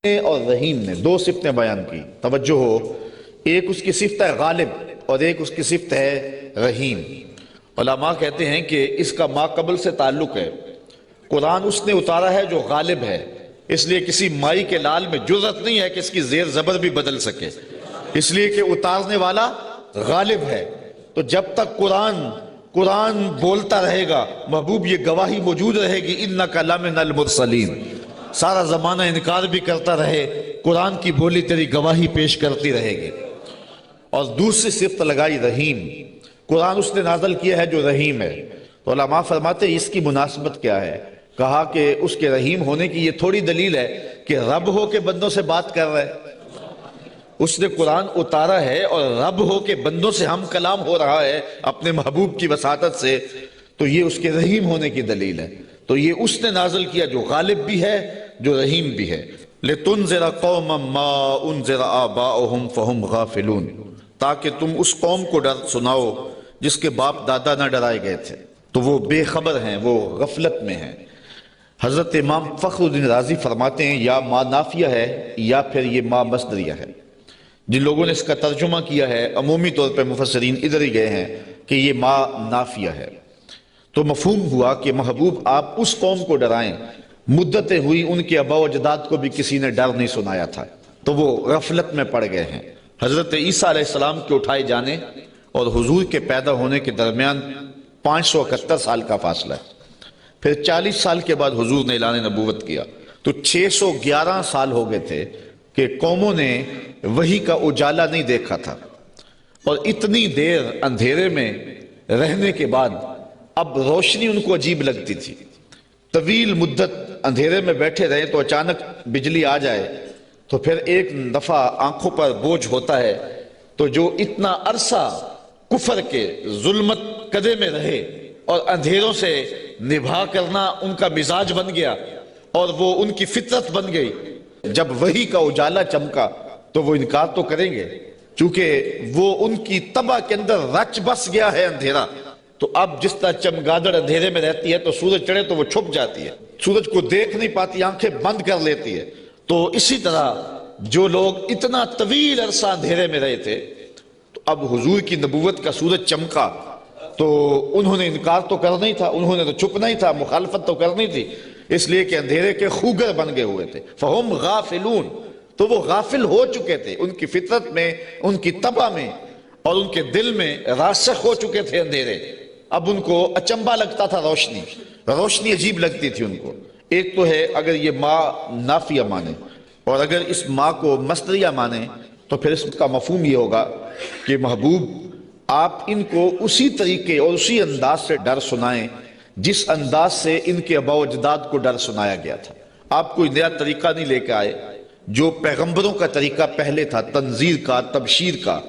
اور رحیم نے دو صفتیں بیان کی، توجہ ہو، ایک اس کی صفت ہے غالب اور ایک اس کی صفت ہے رحیم۔ علماء کہتے ہیں کہ اس کا ما قبل سے تعلق ہے، قرآن اس نے اتارا ہے جو غالب ہے، اس لیے کسی مائی کے لال میں جرأت نہیں ہے کہ اس کی زیر زبر بھی بدل سکے، اس لیے کہ اتارنے والا غالب ہے۔ تو جب تک قرآن بولتا رہے گا، محبوب یہ گواہی موجود رہے گی اِنَّكَ لَمِنَ الْمُرْسَلِينَ، سارا زمانہ انکار بھی کرتا رہے، قرآن کی بولی تیری گواہی پیش کرتی رہے گی۔ اور دوسری صفت لگائی رحیم، قرآن اس نے نازل کیا ہے جو رحیم ہے۔ تو علماء فرماتے ہیں اس کی مناسبت کیا ہے؟ کہا کہ اس کے رحیم ہونے کی یہ تھوڑی دلیل ہے کہ رب ہو کے بندوں سے بات کر رہا ہے، اس نے قرآن اتارا ہے اور رب ہو کے بندوں سے ہم کلام ہو رہا ہے اپنے محبوب کی وساطت سے، تو یہ اس کے رحیم ہونے کی دلیل ہے۔ تو یہ اس نے نازل کیا جو غالب بھی ہے، جو رحیم بھی ہے۔ لِتُنذِرَ قَوْمًا مَّا أُنذِرَ آبَاؤُهُمْ فَهُمْ غَافِلُونَ، تاکہ تم اس قوم کو ڈر سناؤ جس کے باپ دادا نہ ڈرائے گئے تھے، تو وہ بے خبر ہیں، وہ غفلت میں ہیں۔ حضرت امام فخر الدین رازی فرماتے ہیں یا ما نافیہ ہے یا پھر یہ ما مصدریہ ہے۔ جن لوگوں نے اس کا ترجمہ کیا ہے عمومی طور پہ مفسرین ادھر ہی گئے ہیں کہ یہ ما نافیہ ہے، تو مفہوم ہوا کہ محبوب آپ اس قوم کو ڈرائیں، مدتیں ہوئی ان کے آباء و اجداد کو بھی کسی نے ڈر نہیں سنایا تھا، تو وہ غفلت میں پڑ گئے ہیں۔ حضرت عیسیٰ علیہ السلام کے اٹھائے جانے اور حضور کے پیدا ہونے کے درمیان 571 سال کا فاصلہ ہے، پھر 40 سال کے بعد حضور نے اعلان نبوت کیا، تو 611 سال ہو گئے تھے کہ قوموں نے وحی کا اجالا نہیں دیکھا تھا، اور اتنی دیر اندھیرے میں رہنے کے بعد اب روشنی ان کو عجیب لگتی تھی۔ طویل مدت اندھیرے میں بیٹھے رہے تو اچانک بجلی آ جائے تو پھر ایک دفعہ آنکھوں پر بوجھ ہوتا ہے، تو جو اتنا عرصہ کفر کے ظلمت قدے میں رہے اور اندھیروں سے نبھا کرنا ان کا مزاج بن گیا اور وہ ان کی فطرت بن گئی، جب وحی کا اجالا چمکا تو وہ انکار تو کریں گے، چونکہ وہ ان کی طبع کے اندر رچ بس گیا ہے اندھیرا۔ تو اب جس طرح چمگادڑ اندھیرے میں رہتی ہے تو سورج چڑھے تو وہ چھپ جاتی ہے، سورج کو دیکھ نہیں پاتی، آنکھیں بند کر لیتی ہے، تو اسی طرح جو لوگ اتنا طویل عرصہ اندھیرے میں رہے تھے، تو اب حضور کی نبوت کا سورج چمکا تو انہوں نے انکار تو کرنا ہی تھا، انہوں نے تو چھپنا ہی تھا، مخالفت تو کرنی تھی، اس لیے کہ اندھیرے کے خوگر بن گئے ہوئے تھے۔ فَهُمْ غَافِلُونَ، تو وہ غافل ہو چکے تھے، ان کی فطرت میں، ان کی طبع میں اور ان کے دل میں راسخ ہو چکے تھے اندھیرے۔ اب ان کو اچنبھا لگتا تھا، روشنی عجیب لگتی تھی ان کو۔ ایک تو ہے اگر یہ ما نافیہ مانے، اور اگر اس ما کو مصدریہ مانے تو پھر اس کا مفہوم یہ ہوگا کہ محبوب آپ ان کو اسی طریقے اور اسی انداز سے ڈر سنائیں جس انداز سے ان کے آباء و اجداد کو ڈر سنایا گیا تھا۔ آپ کوئی نیا طریقہ نہیں لے کے آئے، جو پیغمبروں کا طریقہ پہلے تھا، تنذیر کا، تبشیر کا،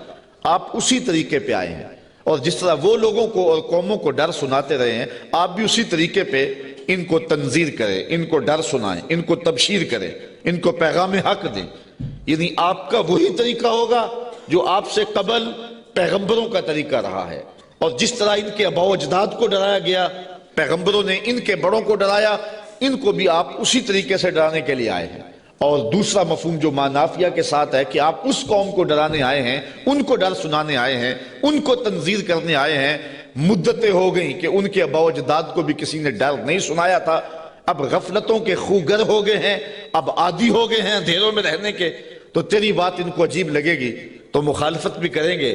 آپ اسی طریقے پہ آئے ہیں، اور جس طرح وہ لوگوں کو اور قوموں کو ڈر سناتے رہے ہیں، آپ بھی اسی طریقے پہ ان کو تنذیر کریں، ان کو ڈر سنائیں، ان کو تبشیر کریں، ان کو پیغام حق دیں۔ یعنی آپ کا وہی طریقہ ہوگا جو آپ سے قبل پیغمبروں کا طریقہ رہا ہے، اور جس طرح ان کے آباء و اجداد کو ڈرایا گیا، پیغمبروں نے ان کے بڑوں کو ڈرایا، ان کو بھی آپ اسی طریقے سے ڈرانے کے لیے آئے ہیں۔ اور دوسرا مفہوم جو ما نافیہ کے ساتھ ہے کہ آپ اس قوم کو ڈرانے آئے ہیں، ان کو ڈر سنانے آئے ہیں، ان کو تنذیر کرنے آئے ہیں۔ مدتیں ہو گئیں کہ ان کے آباء و اجداد کو بھی کسی نے ڈر نہیں سنایا تھا، اب غفلتوں کے خوگر ہو گئے ہیں، اب عادی ہو گئے ہیں اندھیروں میں رہنے کے، تو تیری بات ان کو عجیب لگے گی تو مخالفت بھی کریں گے،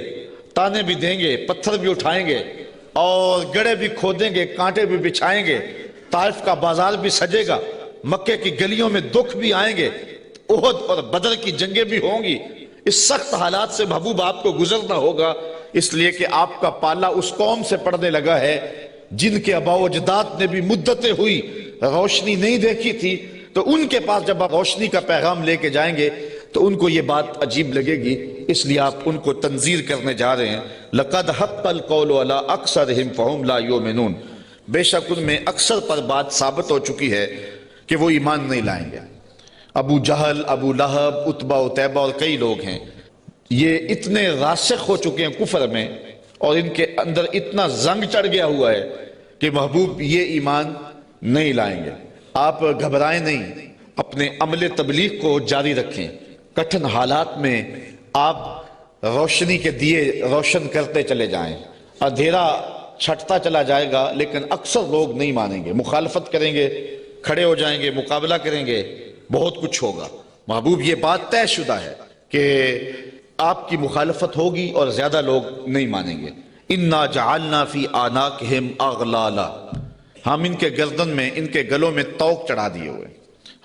تانے بھی دیں گے، پتھر بھی اٹھائیں گے، اور گڑھے بھی کھودیں گے، کانٹے بھی بچھائیں گے، طائف کا بازار بھی سجے گا، مکے کی گلیوں میں دکھ بھی آئیں گے، احد اور بدر کی جنگیں بھی ہوں گی۔ اس سخت حالات سے محبوب آپ کو گزرنا ہوگا، اس لیے کہ آپ کا پالا اس قوم سے پڑنے لگا ہے جن کے آباء و اجداد نے بھی مدتیں ہوئی روشنی نہیں دیکھی تھی، تو ان کے پاس جب آپ روشنی کا پیغام لے کے جائیں گے تو ان کو یہ بات عجیب لگے گی، اس لیے آپ ان کو تنذیر کرنے جا رہے ہیں۔ لَقَدْ حَقَّ الْقَوْلُ عَلَىٰ أَكْثَرِهِمْ فَهُمْ لَا يُؤْمِنُونَ، بے شک ان میں اکثر پر بات ثابت ہو چکی ہے کہ وہ ایمان نہیں لائیں گے۔ ابو جہل، ابو لہب، عتبہ عتیبہ اور کئی لوگ ہیں، یہ اتنے راسخ ہو چکے ہیں کفر میں، اور ان کے اندر اتنا زنگ چڑھ گیا ہوا ہے کہ محبوب یہ ایمان نہیں لائیں گے۔ آپ گھبرائیں نہیں، اپنے عمل تبلیغ کو جاری رکھیں۔ کٹھن حالات میں آپ روشنی کے دیے روشن کرتے چلے جائیں، اندھیرا چھٹتا چلا جائے گا لیکن اکثر لوگ نہیں مانیں گے، مخالفت کریں گے، کھڑے ہو جائیں گے، مقابلہ کریں گے، بہت کچھ ہوگا۔ محبوب یہ بات طے شدہ ہے کہ آپ کی مخالفت ہوگی اور زیادہ لوگ نہیں مانیں گے۔ اِنَّا جَعَلْنَا فِي أَعْنَاقِهِمْ أَغْلَالًا، ہم ان کے گردن میں، ان کے گلوں میں توق چڑھا دیے ہوئے۔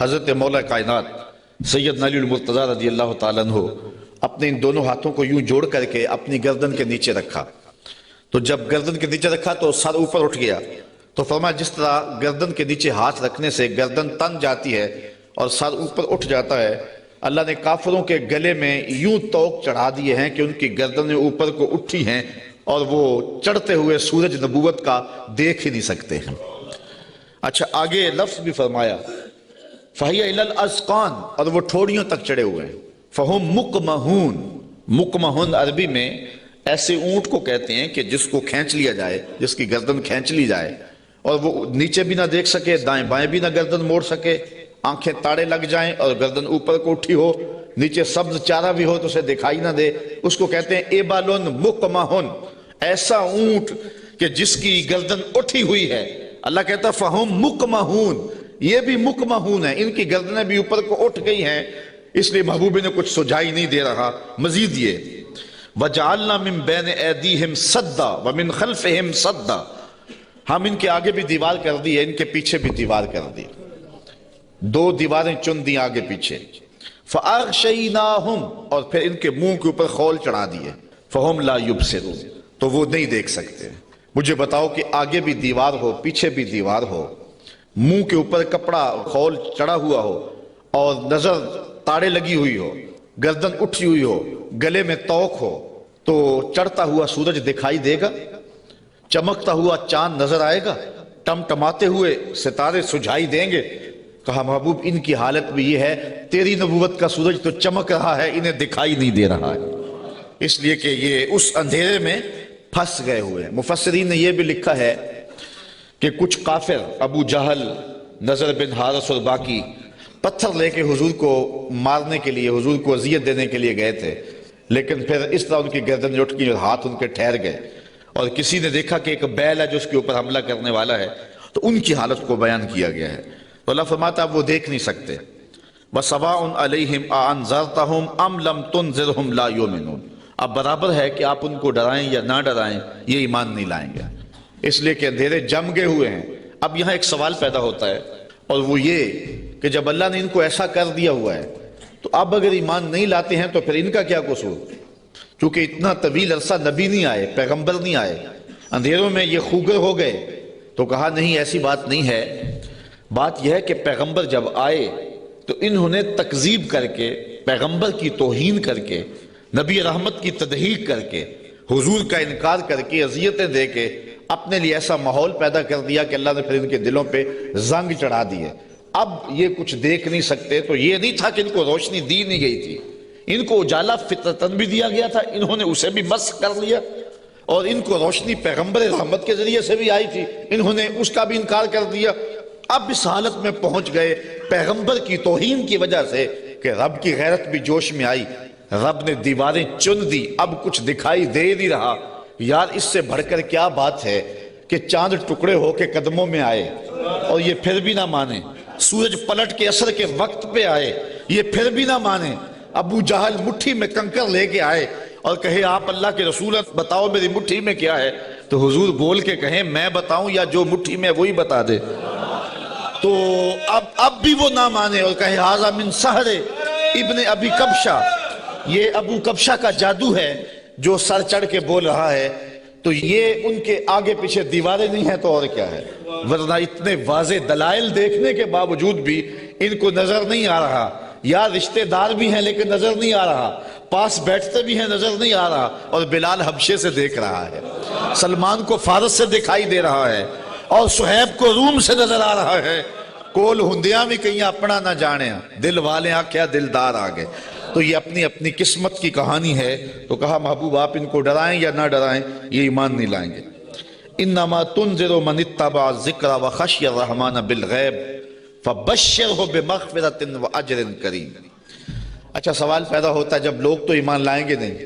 حضرت مولا کائنات سیدنا علی المرتضیٰ رضی اللہ تعالیٰ عنہ اپنے ان دونوں ہاتھوں کو یوں جوڑ کر کے اپنی گردن کے نیچے رکھا، تو جب گردن کے نیچے رکھا تو سر اوپر اٹھ گیا، تو فرمایا جس طرح گردن کے نیچے ہاتھ رکھنے سے گردن تن جاتی ہے اور سر اوپر اٹھ جاتا ہے، اللہ نے کافروں کے گلے میں یوں توق چڑھا دیے ہیں کہ ان کی گردنیں اوپر کو اٹھی ہیں اور وہ چڑھتے ہوئے سورج نبوت کا دیکھ ہی نہیں سکتے ہیں۔ اچھا آگے لفظ بھی فرمایا فَهِيَ إِلَى الْأَذْقَانِ، اور وہ ٹھوڑیوں تک چڑھے ہوئے ہیں۔ فَهُمْ مُقْمَحُونَ، مقمحون عربی میں ایسے اونٹ کو کہتے ہیں کہ جس کو کھینچ لیا جائے، جس کی گردن کھینچ لی جائے اور وہ نیچے بھی نہ دیکھ سکے، دائیں بائیں بھی نہ گردن موڑ سکے، آنکھیں تاڑے لگ جائیں اور گردن اوپر کو اٹھی ہو، نیچے سبز چارہ بھی ہو تو اسے دکھائی نہ دے، اس کو کہتے ہیں ایبالن مقمحن، ایسا اونٹ کہ جس کی گردن اٹھی ہوئی ہے۔ اللہ کہتا ہے فہم مقمحون، یہ بھی مقمحون ہیں، ان کی گردنیں بھی اوپر کو اٹھ گئی ہیں، اس لیے محبوب نے کچھ سجائی نہیں دے رہا۔ مزید یہ وَجَعَلْنَا مِن بَيْنِ أَيْدِيهِمْ صَدًّا وَمِن خَلْفِهِمْ صَدًّا، ہم ان کے آگے بھی دیوار کر دی ہے، ان کے پیچھے بھی دیوار کر دی، دو دیواریں چن دی آگے پیچھے۔ فَأَغْشَيْنَاهُمْ، اور پھر ان کے منہ کے اوپر خول چڑھا دیے، فَهُمْ لَا يُبْصِرُونَ، تو وہ نہیں دیکھ سکتے۔ مجھے بتاؤ کہ آگے بھی دیوار ہو، پیچھے بھی دیوار ہو، منہ کے اوپر کپڑا خول چڑھا ہوا ہو اور نظر تاڑے لگی ہوئی ہو، گردن اٹھی ہوئی ہو، گلے میں توق ہو، تو چڑھتا ہوا سورج دکھائی دے گا؟ چمکتا ہوا چاند نظر آئے گا؟ ٹمٹماتے ہوئے ستارے سجھائی دیں گے؟ کہا محبوب ان کی حالت بھی یہ ہے، تیری نبوت کا سورج تو چمک رہا ہے، انہیں دکھائی نہیں دے رہا ہے، اس لیے کہ یہ اس اندھیرے میں پھنس گئے ہوئے ہیں۔ مفسرین نے یہ بھی لکھا ہے کہ کچھ کافر ابو جہل، نضر بن حارث اور باقی پتھر لے کے حضور کو مارنے کے لیے، حضور کو اذیت دینے کے لیے گئے تھے، لیکن پھر اس طرح ان کی گردن اٹھ گئی اور ہاتھ ان کے ٹھہر گئے، اور کسی نے دیکھا کہ ایک بیل ہے جو اس کے اوپر حملہ کرنے والا ہے، تو ان کی حالت کو بیان کیا گیا ہے۔ تو اللہ فرماتا اب وہ دیکھ نہیں سکتے۔ وَسَوَاءٌ عَلَيْهِمْ أَأَنذَرْتَهُمْ أَمْ لَمْ تُنذِرْهُمْ لَا يُؤْمِنُونَ، اب برابر ہے کہ آپ ان کو ڈرائیں یا نہ ڈرائیں، یہ ایمان نہیں لائیں گے، اس لیے کہ اندھیرے جم گئے ہوئے ہیں۔ اب یہاں ایک سوال پیدا ہوتا ہے، اور وہ یہ کہ جب اللہ نے ان کو ایسا کر دیا ہوا ہے تو اب اگر ایمان نہیں لاتے ہیں تو پھر ان کا کیا قصور؟ چونکہ اتنا طویل عرصہ نبی نہیں آئے، پیغمبر نہیں آئے، اندھیروں میں یہ خوگر ہو گئے، تو کہا نہیں ایسی بات نہیں ہے۔ بات یہ ہے کہ پیغمبر جب آئے تو انہوں نے تکذیب کر کے، پیغمبر کی توہین کر کے، نبی رحمت کی تدحیق کر کے، حضور کا انکار کر کے، اذیتیں دے کے اپنے لیے ایسا ماحول پیدا کر دیا کہ اللہ نے پھر ان کے دلوں پہ زنگ چڑھا دیے۔ اب یہ کچھ دیکھ نہیں سکتے، تو یہ نہیں تھا کہ ان کو روشنی دی نہیں گئی تھی، ان کو اجالا فطرتاً بھی دیا گیا تھا، انہوں نے اسے بھی مسخ کر لیا، اور ان کو روشنی پیغمبر رحمت کے ذریعے سے بھی آئی تھی، انہوں نے اس کا بھی انکار کر دیا۔ اب اس حالت میں پہنچ گئے پیغمبر کی توہین کی وجہ سے کہ رب کی غیرت بھی جوش میں آئی، رب نے دیواریں چن دی، اب کچھ دکھائی دے نہیں رہا۔ یار اس سے بڑھ کر کیا بات ہے کہ چاند ٹکڑے ہو کے قدموں میں آئے اور یہ پھر بھی نہ مانے، سورج پلٹ کے عصر کے وقت پہ آئے، یہ پھر بھی نہ مانے، ابو جہل مٹھی میں کنکر لے کے آئے اور کہے آپ اللہ کے رسول بتاؤ میری مٹھی میں کیا ہے، تو حضور بول کے کہیں میں بتاؤں یا جو مٹھی میں وہی بتا دے، تو اب بھی وہ نہ مانے اور کہے ھذا من سحر ابن ابی کبشہ، یہ ابو کبشہ کا جادو ہے جو سر چڑھ کے بول رہا ہے۔ تو یہ ان کے آگے پیچھے دیواریں نہیں ہیں تو اور کیا ہے، ورنہ اتنے واضح دلائل دیکھنے کے باوجود بھی ان کو نظر نہیں آ رہا، یا رشتہ دار بھی ہیں لیکن نظر نہیں آ رہا، پاس بیٹھتے بھی ہیں نظر نہیں آ رہا، اور بلال حبشے سے دیکھ رہا ہے، سلمان کو فارس سے دکھائی دے رہا ہے، اور صہیب کو روم سے نظر آ رہا ہے، کول ہندیاں بھی کہیں اپنا نہ جانے، دل والے آکھیا دلدار آگے۔ تو یہ اپنی اپنی قسمت کی کہانی ہے، تو کہا محبوب آپ ان کو ڈرائیں یا نہ ڈرائیں یہ ایمان نہیں لائیں گے۔ انما تنذر من اتبع الذکر وخشی الرحمن بالغیب فَبَشِّرْهُ بِمَغْفِرَةٍ وَأَجْرٍ كَرِيمٍ۔ اچھا سوال پیدا ہوتا ہے، جب لوگ تو ایمان لائیں گے نہیں،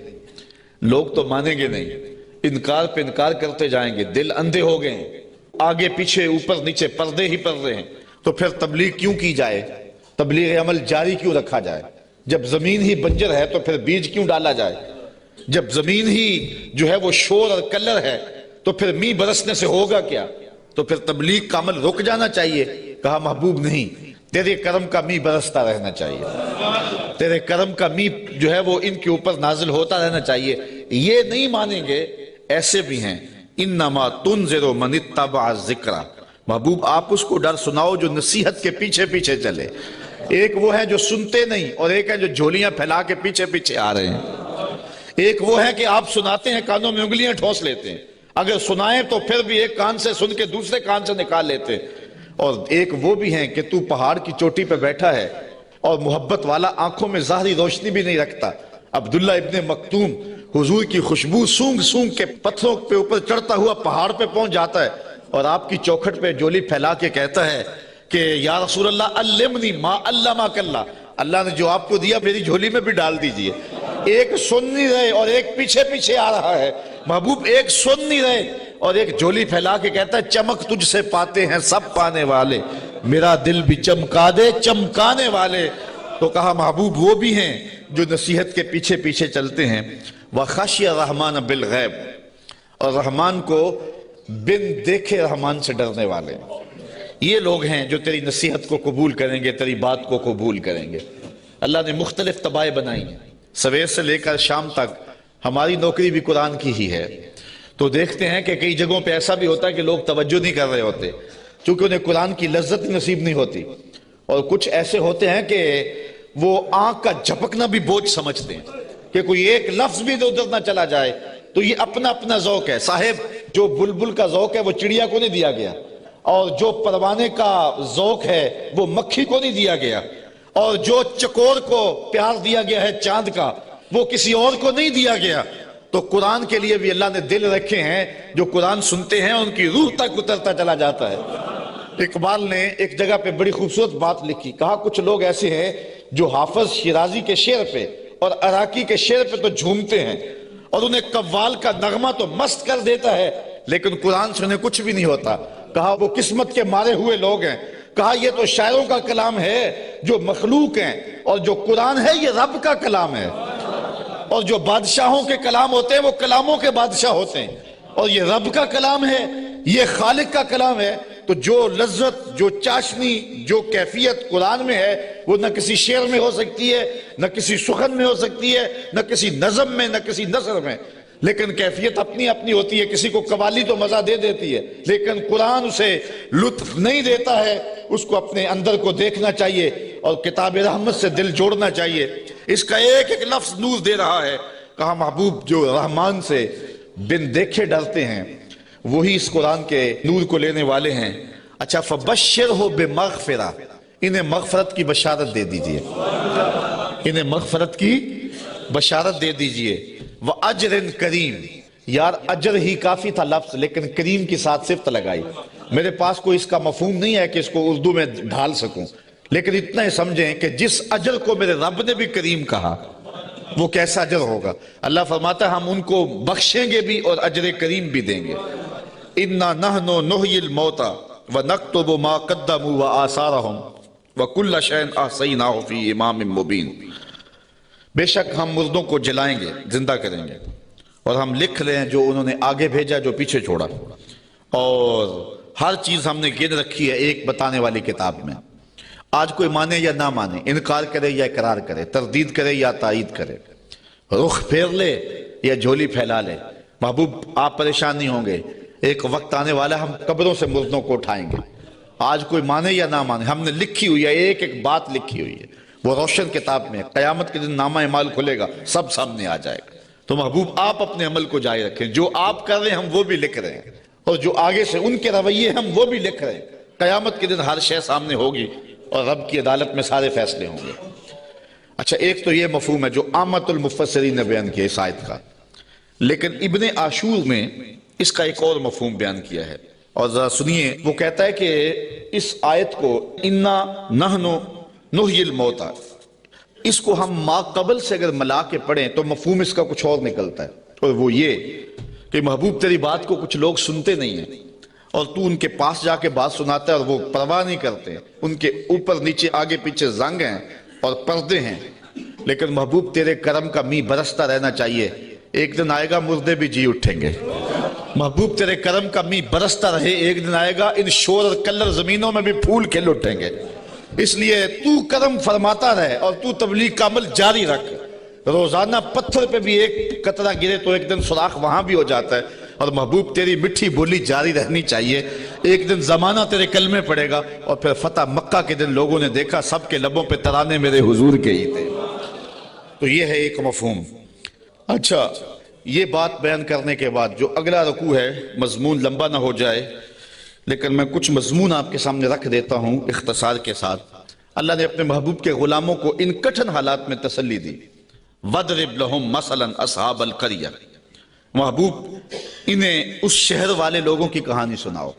لوگ تو مانیں گے نہیں، انکار پہ انکار کرتے جائیں گے، دل اندھے ہو گئے ہیں، آگے پیچھے اوپر نیچے پردے ہی پردے ہیں، تو پھر تبلیغ کیوں کی جائے؟ تبلیغ عمل جاری کیوں رکھا جائے؟ جب زمین ہی بنجر ہے تو پھر بیج کیوں ڈالا جائے؟ جب زمین ہی جو ہے وہ شور اور کلر ہے تو پھر می برسنے سے ہوگا کیا؟ تو پھر تبلیغ کا عمل رک جانا چاہیے۔ کہا محبوب نہیں، تیرے کرم کا می برستا رہنا چاہیے، تیرے کرم کا می جو ہے وہ ان کے اوپر نازل ہوتا رہنا چاہیے۔ یہ نہیں مانیں گے، ایسے بھی ہیں۔ انما تنذر من اتبع الذکر، محبوب آپ اس کو ڈر سناؤ جو نصیحت کے پیچھے پیچھے چلے۔ ایک وہ ہے جو سنتے نہیں، اور ایک ہے جو جھولیاں پھیلا کے پیچھے پیچھے آ رہے ہیں۔ ایک وہ ہے کہ آپ سناتے ہیں، کانوں میں انگلیاں ٹھوس لیتے ہیں، اگر سنائیں تو پھر بھی ایک کان سے سن کے دوسرے کان سے نکال لیتے ہیں۔ اور ایک وہ بھی ہیں کہ تو پہاڑ کی چوٹی پہ بیٹھا ہے اور محبت والا، آنکھوں میں ظاہری روشنی بھی نہیں رکھتا۔ عبداللہ ابن مکتوم حضور کی خوشبو سونگ سونگ کے پتھروں پہ اوپر چڑھتا ہوا پہاڑ پہ پہنچ جاتا ہے، اور آپ کی چوکھٹ پہ جولی پھیلا کے کہتا ہے کہ یا رسول اللہ علمنی ما علمک اللہ، اللہ نے جو آپ کو دیا میری جھولی میں بھی ڈال دیجئے۔ ایک سن نہیں رہے اور ایک پیچھے پیچھے آ رہا ہے۔ محبوب ایک سن نہیں رہے اور ایک جھولی پھیلا کے کہتا ہے چمک تجھ سے پاتے ہیں سب پانے والے، میرا دل بھی چمکا دے چمکانے والے۔ تو کہا محبوب وہ بھی ہیں جو نصیحت کے پیچھے پیچھے چلتے ہیں۔ وَخَشْيَ الرَّحْمَنَ بِالْغَیب، اور رحمان کو بن دیکھے رحمان سے ڈرنے والے، یہ لوگ ہیں جو تیری نصیحت کو قبول کریں گے، تیری بات کو قبول کریں گے۔ اللہ نے مختلف طبائع بنائی ہیں، سویر سے لے کر شام تک ہماری نوکری بھی قرآن کی ہی ہے، تو دیکھتے ہیں کہ کئی جگہوں پہ ایسا بھی ہوتا ہے کہ لوگ توجہ نہیں کر رہے ہوتے چونکہ انہیں قرآن کی لذت نصیب نہیں ہوتی، اور کچھ ایسے ہوتے ہیں کہ وہ آنکھ کا جھپکنا بھی بوجھ سمجھتے ہیں کہ کوئی ایک لفظ بھی ادھر نہ چلا جائے۔ تو یہ اپنا اپنا ذوق ہے صاحب، جو بلبل کا ذوق ہے وہ چڑیا کو نہیں دیا گیا، اور جو پروانے کا ذوق ہے وہ مکھی کو نہیں دیا گیا، اور جو چکور کو پیار دیا گیا ہے چاند کا وہ کسی اور کو نہیں دیا گیا۔ تو قرآن کے لیے بھی اللہ نے دل رکھے ہیں، جو قرآن سنتے ہیں ان کی روح تک اترتا چلا جاتا ہے۔ اقبال نے ایک جگہ پہ بڑی خوبصورت بات لکھی، کہا کچھ لوگ ایسے ہیں جو حافظ شیرازی کے شعر پہ اور عراقی کے شعر پہ تو جھومتے ہیں، اور انہیں قوال کا نغمہ تو مست کر دیتا ہے، لیکن قرآن سے انہیں کچھ بھی نہیں ہوتا۔ کہا وہ قسمت کے مارے ہوئے لوگ ہیں۔ کہا یہ تو شاعروں کا کلام ہے جو مخلوق ہیں، اور جو قرآن ہے یہ رب کا کلام ہے، اور جو بادشاہوں کے کلام ہوتے ہیں وہ کلاموں کے بادشاہ ہوتے ہیں، اور یہ رب کا کلام ہے، یہ خالق کا کلام ہے۔ تو جو لذت، جو چاشنی، جو کیفیت قرآن میں ہے وہ نہ کسی شعر میں ہو سکتی ہے، نہ کسی سخن میں ہو سکتی ہے، نہ کسی نظم میں، نہ کسی نثر میں، لیکن کیفیت اپنی اپنی ہوتی ہے۔ کسی کو قوالی تو مزہ دے دیتی ہے، لیکن قرآن اسے لطف نہیں دیتا ہے، اس کو اپنے اندر کو دیکھنا چاہیے اور کتاب رحمت سے دل جوڑنا چاہیے۔ اس کا ایک ایک لفظ نور دے رہا ہے۔ کہا محبوب جو رحمان سے بن دیکھے ڈرتے ہیں وہی اس قرآن کے نور کو لینے والے ہیں۔ اچھا فَبَشِّرْهُ بِمَغْفِرَةٍ، انہیں مغفرت کی بشارت دے دیجئے، انہیں مغفرت کی بشارت دے دیجئے۔ وَأَجْرٍ كَرِيمٍ، یار اجر ہی کافی تھا لفظ، لیکن کریم کی ساتھ صفت لگائی۔ میرے پاس کوئی اس کا مفہوم نہیں ہے کہ اس کو اردو میں ڈھال سکوں، لیکن اتنا ہی سمجھیں کہ جس اجر کو میرے رب نے بھی کریم کہا وہ کیسا اجر ہوگا۔ اللہ فرماتا ہے ہم ان کو بخشیں گے بھی اور اجر کریم بھی دیں گے۔ اِنَّا نَحْنُ نُحْيِي الْمَوْتَى وَنَكْتُبُ مَا قَدَّمُوا وَآثَارَهُمْ وَكُلَّ شَيْءٍ أَحْصَيْنَاهُ فِي إِمَامٍ مُبِينٍ، بے شک ہم مردوں کو جلائیں گے، زندہ کریں گے، اور ہم لکھ لیں جو انہوں نے آگے بھیجا، جو پیچھے چھوڑا، اور ہر چیز ہم نے گن رکھی ہے ایک بتانے والی کتاب میں۔ آج کوئی مانے یا نہ مانے، انکار کرے یا اقرار کرے، تردید کرے یا تائید کرے، رخ پھیر لے یا جھولی پھیلا لے، محبوب آپ پریشان نہیں ہوں گے۔ ایک وقت آنے والا ہم قبروں سے مردوں کو اٹھائیں گے، آج کوئی مانے یا نہ مانے، ہم نے لکھی ہوئی ہے، ایک ایک بات لکھی ہوئی ہے، وہ روشن کتاب میں۔ قیامت کے دن نامہ اعمال کھلے گا، سب سامنے آ جائے گا۔ تو محبوب آپ اپنے عمل کو جاری رکھیں، جو آپ کر رہے ہیں ہم وہ بھی لکھ رہے ہیں، اور جو آگے سے ان کے رویے ہم وہ بھی لکھ رہے ہیں۔ قیامت کے دن ہر شے سامنے ہوگی اور رب کی عدالت میں سارے فیصلے ہوں گے۔ اچھا ایک تو یہ مفہوم ہے جو عامت المفسرین نے بیان کیا اس آیت کا، لیکن ابن عاشور میں اس کا ایک اور مفہوم بیان کیا ہے، اور ذرا سنیے۔ وہ کہتا ہے کہ اس آیت کو انا نحن نحیی الموتى، اس کو ہم ما قبل سے اگر ملا کے پڑھیں تو مفہوم اس کا کچھ اور نکلتا ہے، اور وہ یہ کہ محبوب تیری بات کو کچھ لوگ سنتے نہیں ہیں اور تو ان کے پاس جا کے بات سناتا ہے اور وہ پرواہ نہیں کرتے، ان کے اوپر نیچے آگے پیچھے زنگ ہیں اور پردے ہیں، لیکن محبوب تیرے کرم کا می برستا رہنا چاہیے، ایک دن آئے گا مردے بھی جی اٹھیں گے۔ محبوب تیرے کرم کا می برستا رہے، ایک دن آئے گا ان شور اور کلر زمینوں میں بھی پھول کھل اٹھیں گے، اس لیے تو کرم فرماتا رہے اور تو تبلیغ کا عمل جاری رکھ۔ روزانہ پتھر پہ بھی ایک قطرہ گرے تو ایک دن سوراخ وہاں بھی ہو جاتا ہے، اور محبوب تیری مٹھی بولی جاری رہنی چاہیے، ایک دن زمانہ تیرے کلمے پڑے گا، اور پھر فتح مکہ کے دن لوگوں نے دیکھا سب کے لبوں پہ ترانے میرے حضور کے ہی تھے۔ تو یہ ہے ایک مفہوم۔ اچھا، یہ بات بیان کرنے کے بعد جو اگلا رکوع ہے، مضمون لمبا نہ ہو جائے لیکن میں کچھ مضمون آپ کے سامنے رکھ دیتا ہوں اختصار کے ساتھ۔ اللہ نے اپنے محبوب کے غلاموں کو ان کٹھن حالات میں تسلی دی۔ وَضْرِبْ لَهُمْ مَثَلًا أَصْحَابَ الْقَرْيَةِ، محبوب انہیں اس شہر والے لوگوں کی کہانی سناؤ۔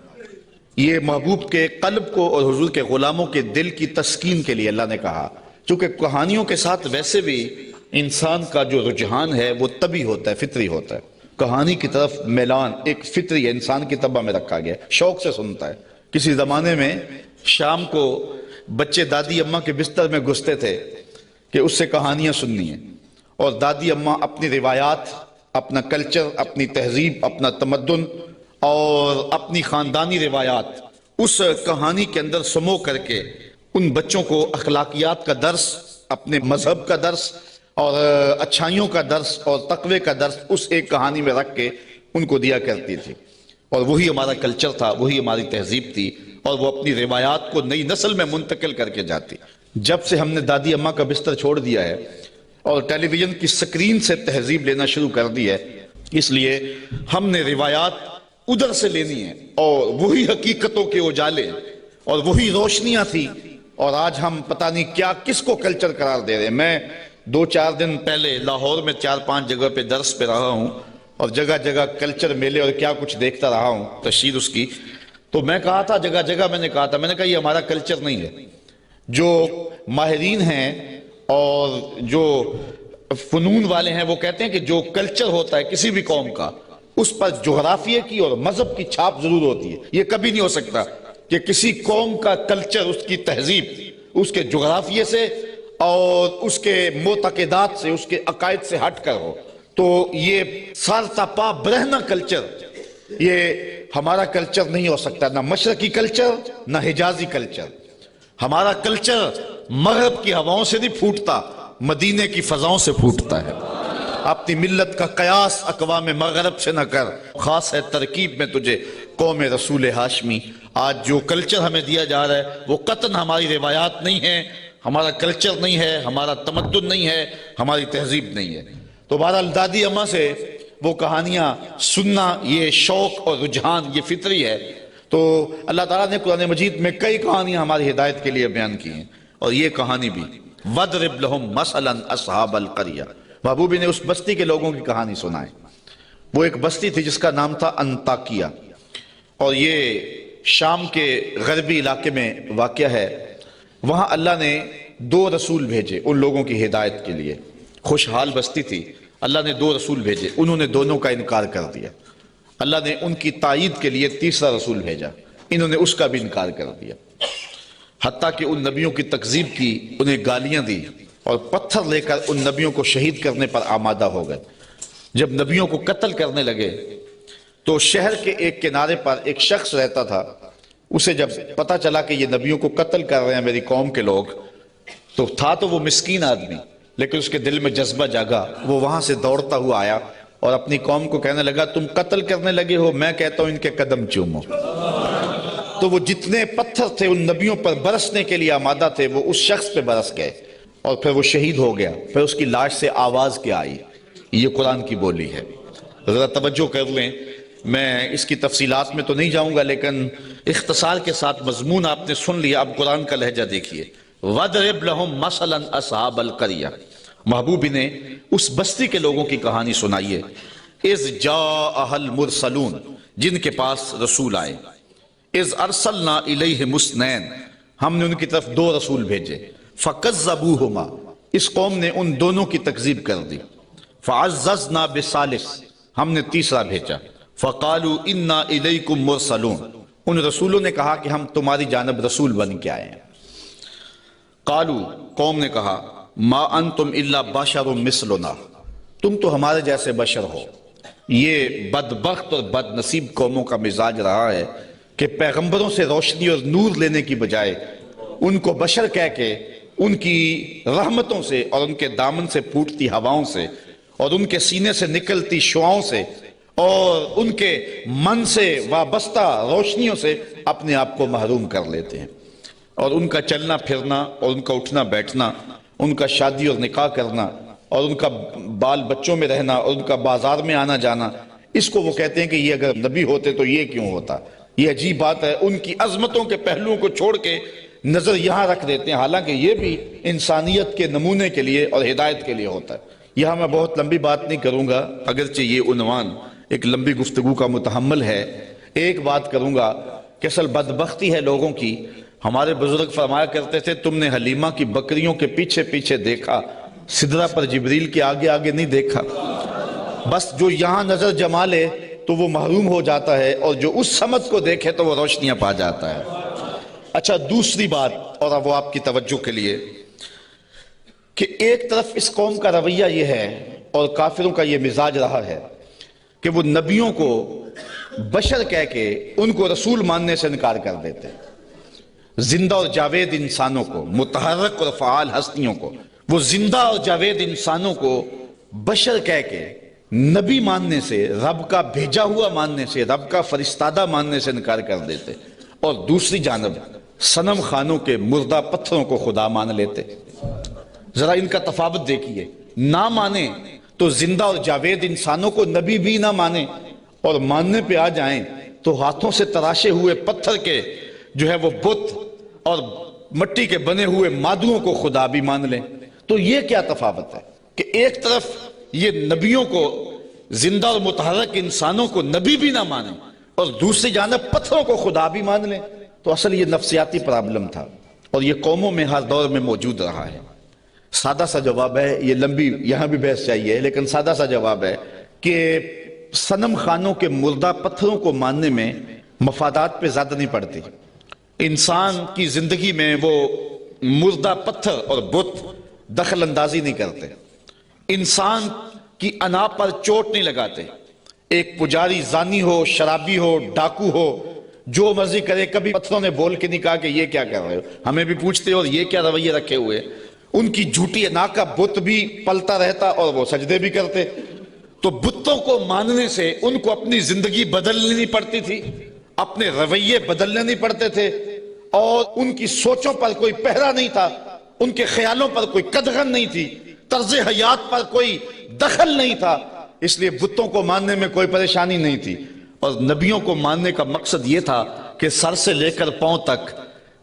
یہ محبوب کے قلب کو اور حضور کے غلاموں کے دل کی تسکین کے لیے اللہ نے کہا، چونکہ کہانیوں کے ساتھ ویسے بھی انسان کا جو رجحان ہے وہ طبعی ہوتا ہے، فطری ہوتا ہے۔ کہانی کی طرف میلان ایک فطری ہے، انسان کی طبع میں رکھا گیا، شوق سے سنتا ہے۔ کسی زمانے میں شام کو بچے دادی اماں کے بستر میں گھستے تھے کہ اس سے کہانیاں سننی ہیں، اور دادی اماں اپنی روایات، اپنا کلچر، اپنی تہذیب، اپنا تمدن اور اپنی خاندانی روایات اس کہانی کے اندر سمو کر کے ان بچوں کو اخلاقیات کا درس، اپنے مذہب کا درس اور اچھائیوں کا درس اور تقوی کا درس اس ایک کہانی میں رکھ کے ان کو دیا کرتی تھی، اور وہی ہمارا کلچر تھا، وہی ہماری تہذیب تھی، اور وہ اپنی روایات کو نئی نسل میں منتقل کر کے جاتی۔ جب سے ہم نے دادی اماں کا بستر چھوڑ دیا ہے اور ٹیلی ویژن کی سکرین سے تہذیب لینا شروع کر دی ہے، اس لیے ہم نے روایات ادھر سے لینی ہے، اور وہی حقیقتوں کے اجالے اور وہی روشنیاں تھی، اور آج ہم پتہ نہیں کیا کس کو کلچر قرار دے رہے ہیں۔ میں 2-4 دن پہلے لاہور میں 4-5 جگہ پہ درس پہ رہا ہوں، اور جگہ جگہ کلچر میلے اور کیا کچھ دیکھتا رہا ہوں، تشہیر اس کی۔ تو میں کہا تھا، جگہ جگہ میں نے کہا یہ ہمارا کلچر نہیں ہے۔ جو ماہرین ہیں اور جو فنون والے ہیں وہ کہتے ہیں کہ جو کلچر ہوتا ہے کسی بھی قوم کا، اس پر جغرافیے کی اور مذہب کی چھاپ ضرور ہوتی ہے۔ یہ کبھی نہیں ہو سکتا کہ کسی قوم کا کلچر، اس کی تہذیب، اس کے جغرافیے سے اور اس کے معتقدات سے، اس کے عقائد سے ہٹ کر ہو۔ تو یہ سارتا پا برہنہ کلچر، یہ ہمارا کلچر نہیں ہو سکتا، نہ مشرقی کلچر نہ حجازی کلچر۔ ہمارا کلچر مغرب کی ہواؤں سے نہیں پھوٹتا، مدینے کی فضاؤں سے پھوٹتا ہے۔ اپنی ملت کا قیاس اقوام مغرب سے نہ کر، خاص ہے ترکیب میں تجھے قوم رسول ہاشمی۔ آج جو کلچر ہمیں دیا جا رہا ہے وہ قطعاً ہماری روایات نہیں ہے، ہمارا کلچر نہیں ہے، ہمارا تمدن نہیں ہے، ہماری تہذیب نہیں ہے۔ تو بہرحال دادی اماں سے وہ کہانیاں سننا، یہ شوق اور رجحان، یہ فطری ہے۔ تو اللہ تعالیٰ نے قرآن مجید میں کئی کہانیاں ہماری ہدایت کے لیے بیان کی ہیں، اور یہ کہانی بھی وَضْرِبْ لَهُمْ مَثَلًا أَصْحَابَ الْقَرْيَةِ، محبوبی نے اس بستی کے لوگوں کی کہانی سنائے۔ وہ ایک بستی تھی جس کا نام تھا انطاکیہ، اور یہ شام کے غربی علاقے میں واقع ہے۔ وہاں اللہ نے 2 رسول بھیجے ان لوگوں کی ہدایت کے لیے۔ خوشحال بستی تھی، اللہ نے 2 رسول بھیجے، انہوں نے دونوں کا انکار کر دیا۔ اللہ نے ان کی تائید کے لیے 3را رسول بھیجا، انہوں نے اس کا بھی انکار کر دیا، حتیٰ کہ ان نبیوں کی تکذیب کی، انہیں گالیاں دی، اور پتھر لے کر ان نبیوں کو شہید کرنے پر آمادہ ہو گئے۔ جب نبیوں کو قتل کرنے لگے تو شہر کے ایک کنارے پر ایک شخص رہتا تھا، اسے جب پتہ چلا کہ یہ نبیوں کو قتل کر رہے ہیں میری قوم کے لوگ، تو تھا تو وہ مسکین آدمی، لیکن اس کے دل میں جذبہ جاگا، وہ وہاں سے دوڑتا ہوا آیا اور اپنی قوم کو کہنے لگا تم قتل کرنے لگے ہو، میں کہتا ہوں ان کے قدم چومو۔ تو وہ جتنے پتھر تھے ان نبیوں پر برسنے کے لیے آمادہ تھے وہ اس شخص پہ برس گئے، اور پھر وہ شہید ہو گیا۔ پھر اس کی لاش سے آواز کیا آئی، یہ قرآن کی بولی ہے۔ ذرا توجہ کر لیں، میں اس کی تفصیلات میں تو نہیں جاؤں گا، لیکن اختصار کے ساتھ مضمون آپ نے سن لیا، اب قرآن کا لہجہ دیکھیے۔ وَضْرِبْ لَهُمْ مَثَلًا أَصْحَابَ الْقَرْيَةِ، محبوب نے اس بستی کے لوگوں کی کہانی سنائیے۔ اِذْ جَاءَهَا الْمُرْسَلُونَ، جن کے پاس رسول آئے۔ اذ ارسلنا الیہم اثنین، ہم نے ان کی طرف دو رسول بھیجے، فکذبوہما، اس قوم نے ان دونوں کی تکذیب کر دی، فعززنا بثالث، ہم نے تیسرا بھیجا، فقالوا انا الیکم مرسلون، ان رسولوں نے کہا کہ ہم تمہاری جانب رسول بن کے آئے ہیں۔ قالوا، قوم نے کہا، ما انتم الا بشر مثلنا، تم تو ہمارے جیسے بشر ہو۔ یہ بدبخت اور بد نصیب قوموں کا مزاج رہا ہے کہ پیغمبروں سے روشنی اور نور لینے کی بجائے ان کو بشر کہہ کے ان کی رحمتوں سے اور ان کے دامن سے پھوٹتی ہواؤں سے اور ان کے سینے سے نکلتی شعاؤں سے اور ان کے من سے وابستہ روشنیوں سے اپنے آپ کو محروم کر لیتے ہیں، اور ان کا چلنا پھرنا اور ان کا اٹھنا بیٹھنا، ان کا شادی اور نکاح کرنا اور ان کا بال بچوں میں رہنا اور ان کا بازار میں آنا جانا، اس کو وہ کہتے ہیں کہ یہ اگر نبی ہوتے تو یہ کیوں ہوتا۔ یہ عجیب بات ہے، ان کی عظمتوں کے پہلوؤں کو چھوڑ کے نظر یہاں رکھ دیتے ہیں، حالانکہ یہ بھی انسانیت کے نمونے کے لیے اور ہدایت کے لیے ہوتا ہے۔ یہاں میں بہت لمبی بات نہیں کروں گا، اگرچہ یہ عنوان ایک لمبی گفتگو کا متحمل ہے۔ ایک بات کروں گا کہ اصل بدبختی ہے لوگوں کی، ہمارے بزرگ فرمایا کرتے تھے، تم نے حلیمہ کی بکریوں کے پیچھے پیچھے دیکھا، سدرہ پر جبریل کے آگے آگے نہیں دیکھا۔ بس جو یہاں نظر جما لے تو وہ محروم ہو جاتا ہے، اور جو اس سمت کو دیکھے تو وہ روشنیاں پا جاتا ہے۔ اچھا، دوسری بات، اور اب وہ آپ کی توجہ کے لیے، کہ ایک طرف اس قوم کا رویہ یہ ہے اور کافروں کا یہ مزاج رہا ہے کہ وہ نبیوں کو بشر کہہ کے ان کو رسول ماننے سے انکار کر دیتے ہیں۔ زندہ اور جاوید انسانوں کو، متحرک اور فعال ہستیوں کو، وہ زندہ اور جاوید انسانوں کو بشر کہہ کے نبی ماننے سے، رب کا بھیجا ہوا ماننے سے، رب کا فرستادہ ماننے سے انکار کر دیتے، اور دوسری جانب صنم خانوں کے مردہ پتھروں کو خدا مان لیتے۔ ذرا ان کا تفاوت دیکھیے، نہ مانے تو زندہ اور جاوید انسانوں کو نبی بھی نہ مانے، اور ماننے پہ آ جائیں تو ہاتھوں سے تراشے ہوئے پتھر کے جو ہے وہ بت اور مٹی کے بنے ہوئے مادوں کو خدا بھی مان لیں۔ تو یہ کیا تفاوت ہے کہ ایک طرف یہ نبیوں کو، زندہ اور متحرک انسانوں کو نبی بھی نہ مانیں، اور دوسری جانب پتھروں کو خدا بھی مان لیں؟ تو اصل یہ نفسیاتی پرابلم تھا، اور یہ قوموں میں ہر دور میں موجود رہا ہے۔ سادہ سا جواب ہے، یہ لمبی یہاں بھی بحث چاہیے، لیکن سادہ سا جواب ہے کہ صنم خانوں کے مردہ پتھروں کو ماننے میں مفادات پہ زیادہ نہیں پڑتی۔ انسان کی زندگی میں وہ مردہ پتھر اور بت دخل اندازی نہیں کرتے، انسان کی انا پر چوٹ نہیں لگاتے۔ ایک پجاری زانی ہو، شرابی ہو، ڈاکو ہو، جو مرضی کرے، کبھی پتھروں نے بول کے نہیں کہا کہ یہ کیا کر رہے ہو، ہمیں بھی پوچھتے اور یہ کیا رویے رکھے ہوئے۔ ان کی جھوٹی انا کا بت بھی پلتا رہتا اور وہ سجدے بھی کرتے۔ تو بتوں کو ماننے سے ان کو اپنی زندگی بدلنی نہیں پڑتی تھی، اپنے رویے بدلنے نہیں پڑتے تھے، اور ان کی سوچوں پر کوئی پہرا نہیں تھا، ان کے خیالوں پر کوئی قدغن نہیں تھی، طرز حیات پر کوئی دخل نہیں تھا، اس لیے بتوں کو ماننے میں کوئی پریشانی نہیں تھی۔ اور نبیوں کو ماننے کا مقصد یہ تھا کہ سر سے لے کر پاؤں تک،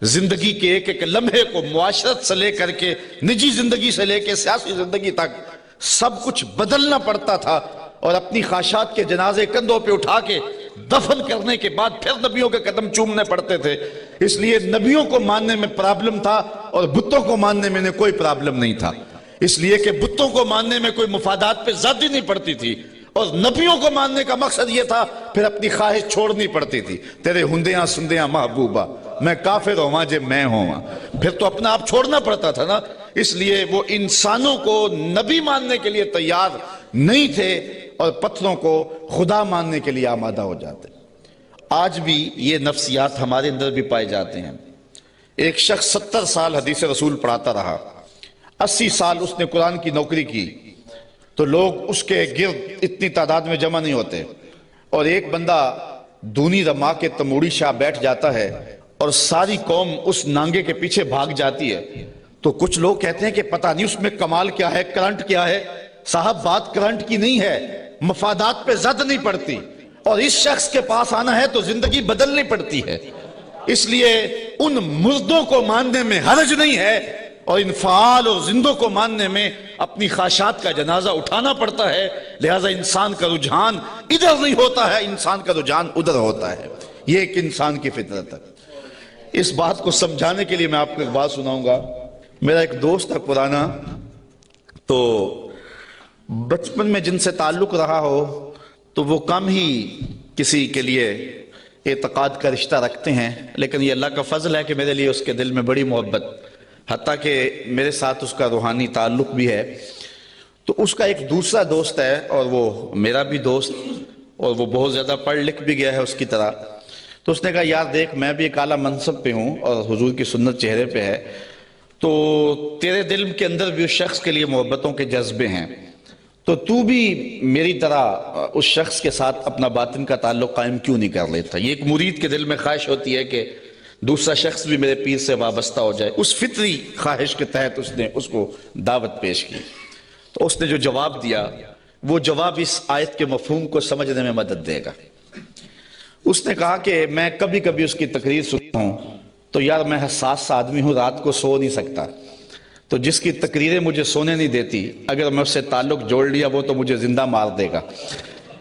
زندگی کے ایک ایک لمحے کو، معاشرت سے لے کر کے نجی زندگی سے لے کے سیاسی زندگی تک سب کچھ بدلنا پڑتا تھا، اور اپنی خواہشات کے جنازے کندھوں پہ اٹھا کے دفن کرنے کے بعد پھر نبیوں کے قدم چومنے پڑتے تھے۔ اس لیے نبیوں کو ماننے میں پرابلم تھا اور بتوں کو ماننے میں کوئی پرابلم نہیں تھا، اس لیے کہ بتوں کو ماننے میں کوئی مفادات پہ زیادتی نہیں پڑتی تھی، اور نبیوں کو ماننے کا مقصد یہ تھا پھر اپنی خواہش چھوڑنی پڑتی تھی۔ تیرے ہندیاں سندیاں محبوبہ، میں کافر ہوں جے میں ہوں، پھر تو اپنا آپ چھوڑنا پڑتا تھا نا۔ اس لیے وہ انسانوں کو نبی ماننے کے لیے تیار نہیں تھے اور پتھروں کو خدا ماننے کے لیے آمادہ ہو جاتے۔ آج بھی یہ نفسیات ہمارے اندر بھی پائے جاتے ہیں۔ ایک شخص 70 سال حدیث رسول پڑھاتا رہا، 80 سال اس نے قرآن کی نوکری کی، تو لوگ اس کے گرد اتنی تعداد میں جمع نہیں ہوتے، اور ایک بندہ دونی رما کے تموڑی شاہ بیٹھ جاتا ہے اور ساری قوم اس نانگے کے پیچھے بھاگ جاتی ہے، تو کچھ لوگ کہتے ہیں کہ پتہ نہیں اس میں کمال کیا ہے، کرنٹ کیا ہے۔ صاحب، بات کرنٹ کی نہیں ہے، مفادات پہ زد نہیں پڑتی، اور اس شخص کے پاس آنا ہے تو زندگی بدلنی پڑتی ہے۔ اس لیے ان مردوں کو ماننے میں حرج نہیں ہے، اور ان فعال اور زندوں کو ماننے میں اپنی خواہشات کا جنازہ اٹھانا پڑتا ہے۔ لہٰذا انسان کا رجحان ادھر نہیں ہوتا ہے، انسان کا رجحان ادھر ہوتا ہے۔ یہ ایک انسان کی فطرت ہے۔ اس بات کو سمجھانے کے لیے میں آپ کو ایک بات سناؤں گا۔ میرا ایک دوست ہے پرانا، تو بچپن میں جن سے تعلق رہا ہو تو وہ کم ہی کسی کے لیے اعتقاد کا رشتہ رکھتے ہیں، لیکن یہ اللہ کا فضل ہے کہ میرے لیے اس کے دل میں بڑی محبت، حتیٰ کہ میرے ساتھ اس کا روحانی تعلق بھی ہے۔ تو اس کا ایک دوسرا دوست ہے، اور وہ میرا بھی دوست، اور وہ بہت زیادہ پڑھ لکھ بھی گیا ہے اس کی طرح۔ تو اس نے کہا یار دیکھ، میں بھی ایک اعلیٰ منصب پہ ہوں اور حضور کی سنت چہرے پہ ہے، تو تیرے دل کے اندر بھی اس شخص کے لیے محبتوں کے جذبے ہیں، تو بھی میری طرح اس شخص کے ساتھ اپنا باطن کا تعلق قائم کیوں نہیں کر لیتا؟ یہ ایک مرید کے دل میں خواہش ہوتی ہے کہ دوسرا شخص بھی میرے پیر سے وابستہ ہو جائے۔ اس فطری خواہش کے تحت اس نے اس کو دعوت پیش کی۔ تو اس نے جو جواب دیا، وہ جواب اس آیت کے مفہوم کو سمجھنے میں مدد دے گا۔ اس نے کہا کہ میں کبھی کبھی اس کی تقریر سنتا ہوں تو یار میں حساس سا آدمی ہوں، رات کو سو نہیں سکتا، تو جس کی تقریریں مجھے سونے نہیں دیتی، اگر میں اس سے تعلق جوڑ لیا وہ تو مجھے زندہ مار دے گا،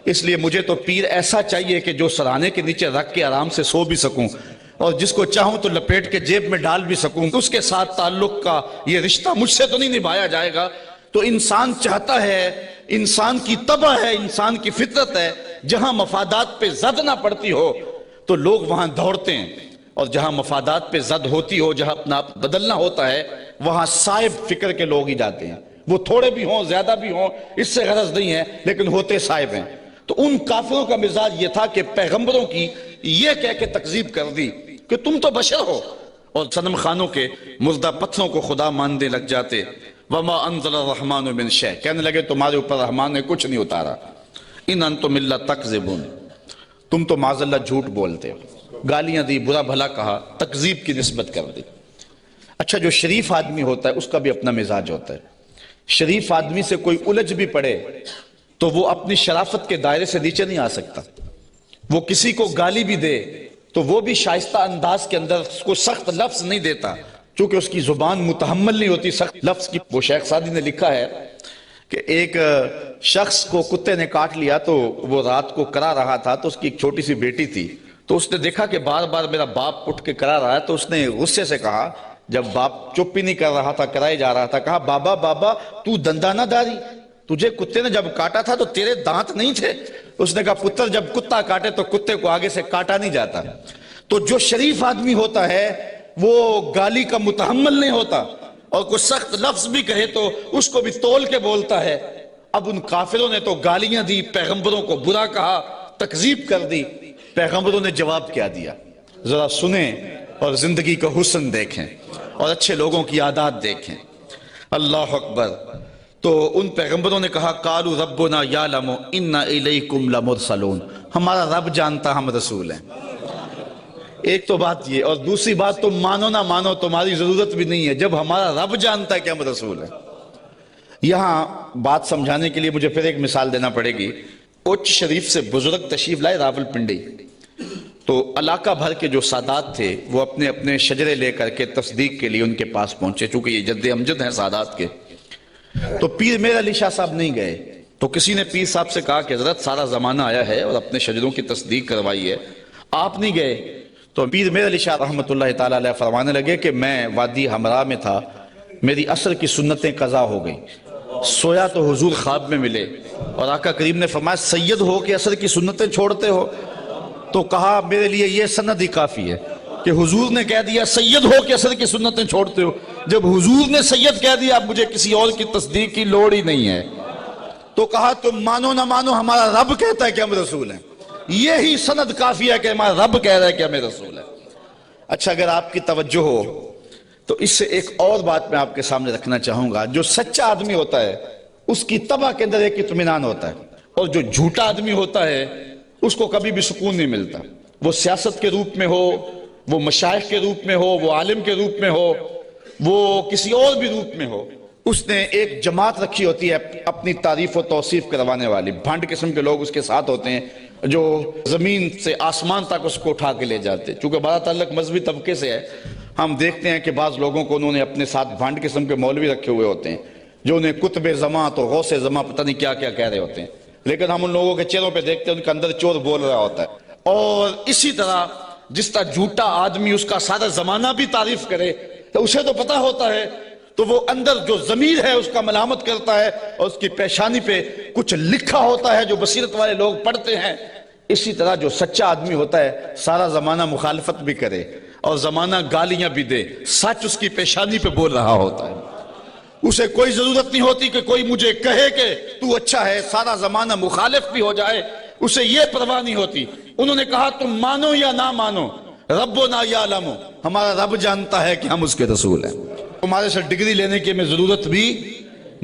اس لیے مجھے تو پیر ایسا چاہیے کہ جو سرانے کے نیچے رکھ کے آرام سے سو بھی سکوں، اور جس کو چاہوں تو لپیٹ کے جیب میں ڈال بھی سکوں، اس کے ساتھ تعلق کا یہ رشتہ مجھ سے تو نہیں نبھایا جائے گا۔ تو انسان چاہتا ہے، انسان کی طبع ہے، انسان کی فطرت ہے، جہاں مفادات پہ زد نہ پڑتی ہو تو لوگ وہاں دوڑتے ہیں، اور جہاں مفادات پہ زد ہوتی ہو، جہاں اپنا بدلنا ہوتا ہے، وہاں صائب فکر کے لوگ ہی جاتے ہیں، وہ تھوڑے بھی ہوں زیادہ بھی ہوں، اس سے غرض نہیں ہے، لیکن ہوتے صائب ہیں۔ تو ان کافروں کا مزاج یہ تھا کہ پیغمبروں کی یہ کہہ کے تکذیب کر دی کہ تم تو بشر ہو، اور صنم خانوں کے مردہ پتھروں کو خدا ماننے لگ جاتے۔ وما انزل الرحمن من شیء، کہنے لگے تمہارے اوپر رحمان نے کچھ نہیں اتارا۔ ان انتم الا تکذبون، تم تو معاذ اللہ جھوٹ بولتے ہو۔ گالیاں دی، برا بھلا کہا، تکذیب کی نسبت کر دی۔ اچھا، جو شریف آدمی ہوتا ہے اس کا بھی اپنا مزاج ہوتا ہے۔ شریف آدمی سے کوئی الجھ بھی پڑے تو وہ اپنی شرافت کے دائرے سے نیچے نہیں آ سکتا۔ وہ کسی کو گالی بھی دے تو وہ بھی شائستہ انداز کے اندر اس کو سخت لفظ نہیں دیتا، چونکہ اس کی زبان متحمل نہیں ہوتی سخت لفظ کی۔ وہ شیخ سعدی نے لکھا ہے کہ ایک شخص کو کتے نے کاٹ لیا، تو وہ رات کو کرا رہا تھا، تو اس کی ایک چھوٹی سی بیٹی تھی، تو اس نے دیکھا کہ بار بار میرا باپ اٹھ کے کرا رہا ہے، تو اس نے غصے سے کہا، جب باپ چپ ہی نہیں کر رہا تھا، کرائے جا رہا تھا، کہا بابا بابا تو دندانہ داری، تجھے کتے نے جب کاٹا تھا تو تیرے دانت نہیں تھے؟ اس نے کہا پتر جب کتا کاٹے تو کتے کو آگے سے کاٹا نہیں جاتا۔ تو جو شریف آدمی ہوتا ہے وہ گالی کا متحمل نہیں ہوتا، اور کوئی سخت لفظ بھی کہے تو اس کو بھی تول کے بولتا ہے۔ اب ان کافروں نے تو گالیاں دی، پیغمبروں کو برا کہا، تکذیب کر دی۔ پیغمبروں نے جواب کیا دیا، ذرا سنیں اور زندگی کا حسن دیکھیں اور اچھے لوگوں کی عادات دیکھیں۔ اللہ اکبر۔ تو ان پیغمبروں نے کہا قالوا ربنا یعلم انا الیکم لمرسلون، ہمارا رب جانتا ہم رسول ہیں۔ ایک تو بات یہ، اور دوسری بات تم مانو نہ مانو تمہاری ضرورت بھی نہیں ہے، جب ہمارا رب جانتا ہے کہ ہم رسول ہیں۔ یہاں بات سمجھانے کے لیے مجھے پھر ایک مثال دینا پڑے گی۔ اچ شریف سے بزرگ تشریف لائے راول پنڈی، تو علاقہ بھر کے جو سادات تھے وہ اپنے اپنے شجرے لے کر کے تصدیق کے لیے ان کے پاس پہنچے، چونکہ یہ جد امجد ہیں سادات کے۔ تو پیر میر علی شاہ صاحب نہیں گئے، تو کسی نے پیر صاحب سے کہا کہ حضرت سارا زمانہ آیا ہے اور اپنے شجروں کی تصدیق کروائی ہے، آپ نہیں گئے؟ تو پیر میر علی شاہ رحمۃ اللہ تعالیٰ علیہ فرمانے لگے کہ میں وادی ہمراہ میں تھا، میری عصر کی سنتیں قضا ہو گئیں، سویا تو حضور خواب میں ملے، اور آقا کریم نے فرمایا سید ہو کہ عصر کی سنتیں چھوڑتے ہو؟ تو کہا میرے لیے یہ سند ہی کافی ہے کہ حضور نے کہہ دیا سید ہو کہ عصر کی سنتیں چھوڑتے ہو، جب حضور نے سید کہہ دیا اب مجھے کسی اور کی تصدیق کی لوڑ ہی نہیں ہے۔ تو کہا تم مانو نہ مانو ہمارا رب کہتا ہے کہ ہم رسول ہیں، یہی سند کافی ہے کہ ہمارا رب کہہ رہا ہے کہ ہمیں رسول ہے۔ اچھا، اگر آپ کی توجہ ہو تو اس سے ایک اور بات میں آپ کے سامنے رکھنا چاہوں گا۔ جو سچا آدمی ہوتا ہے اس کی طبع کے اندر ایک اطمینان ہوتا ہے، اور جو جھوٹا آدمی ہوتا ہے اس کو کبھی بھی سکون نہیں ملتا، وہ سیاست کے روپ میں ہو، وہ مشائخ کے روپ میں ہو، وہ عالم کے روپ میں ہو، وہ کسی اور بھی روپ میں ہو۔ اس نے ایک جماعت رکھی ہوتی ہے اپنی تعریف و توصیف کروانے والی، بھانڈ قسم کے لوگ اس کے ساتھ ہوتے ہیں جو زمین سے آسمان تک اس کو اٹھا کے لے جاتے۔ چونکہ بڑا تعلق مذہبی طبقے سے ہے، ہم دیکھتے ہیں کہ بعض لوگوں کو انہوں نے اپنے ساتھ بھانڈ قسم کے مولوی رکھے ہوئے ہوتے ہیں جو انہیں قطب زماں تو غوث زماں پتہ نہیں کیا کیا کہہ رہے ہوتے ہیں، لیکن ہم ان لوگوں کے چہروں پہ دیکھتے ہیں ان کے اندر چور بول رہا ہوتا ہے۔ اور اسی طرح جس طرح جھوٹا آدمی اس کا سارا زمانہ بھی تعریف کرے تو اسے تو پتا ہوتا ہے، تو وہ اندر جو ضمیر ہے اس کا ملامت کرتا ہے، اور اس کی پیشانی پہ کچھ لکھا ہوتا ہے جو بصیرت والے لوگ پڑھتے ہیں۔ اسی طرح جو سچا آدمی ہوتا ہے سارا زمانہ مخالفت بھی کرے اور زمانہ گالیاں بھی دے، سچ اس کی پیشانی پہ بول رہا ہوتا ہے، اسے کوئی ضرورت نہیں ہوتی کہ کوئی مجھے کہے کہ تو اچھا ہے، سارا زمانہ مخالف بھی ہو جائے اسے یہ پرواہ نہیں ہوتی۔ انہوں نے کہا تم مانو یا نہ مانو، ربنا یعلم، ہمارا رب جانتا ہے کہ ہم اس کے رسول ہیں، تمہارے سے ڈگری لینے کی ہمیں ضرورت بھی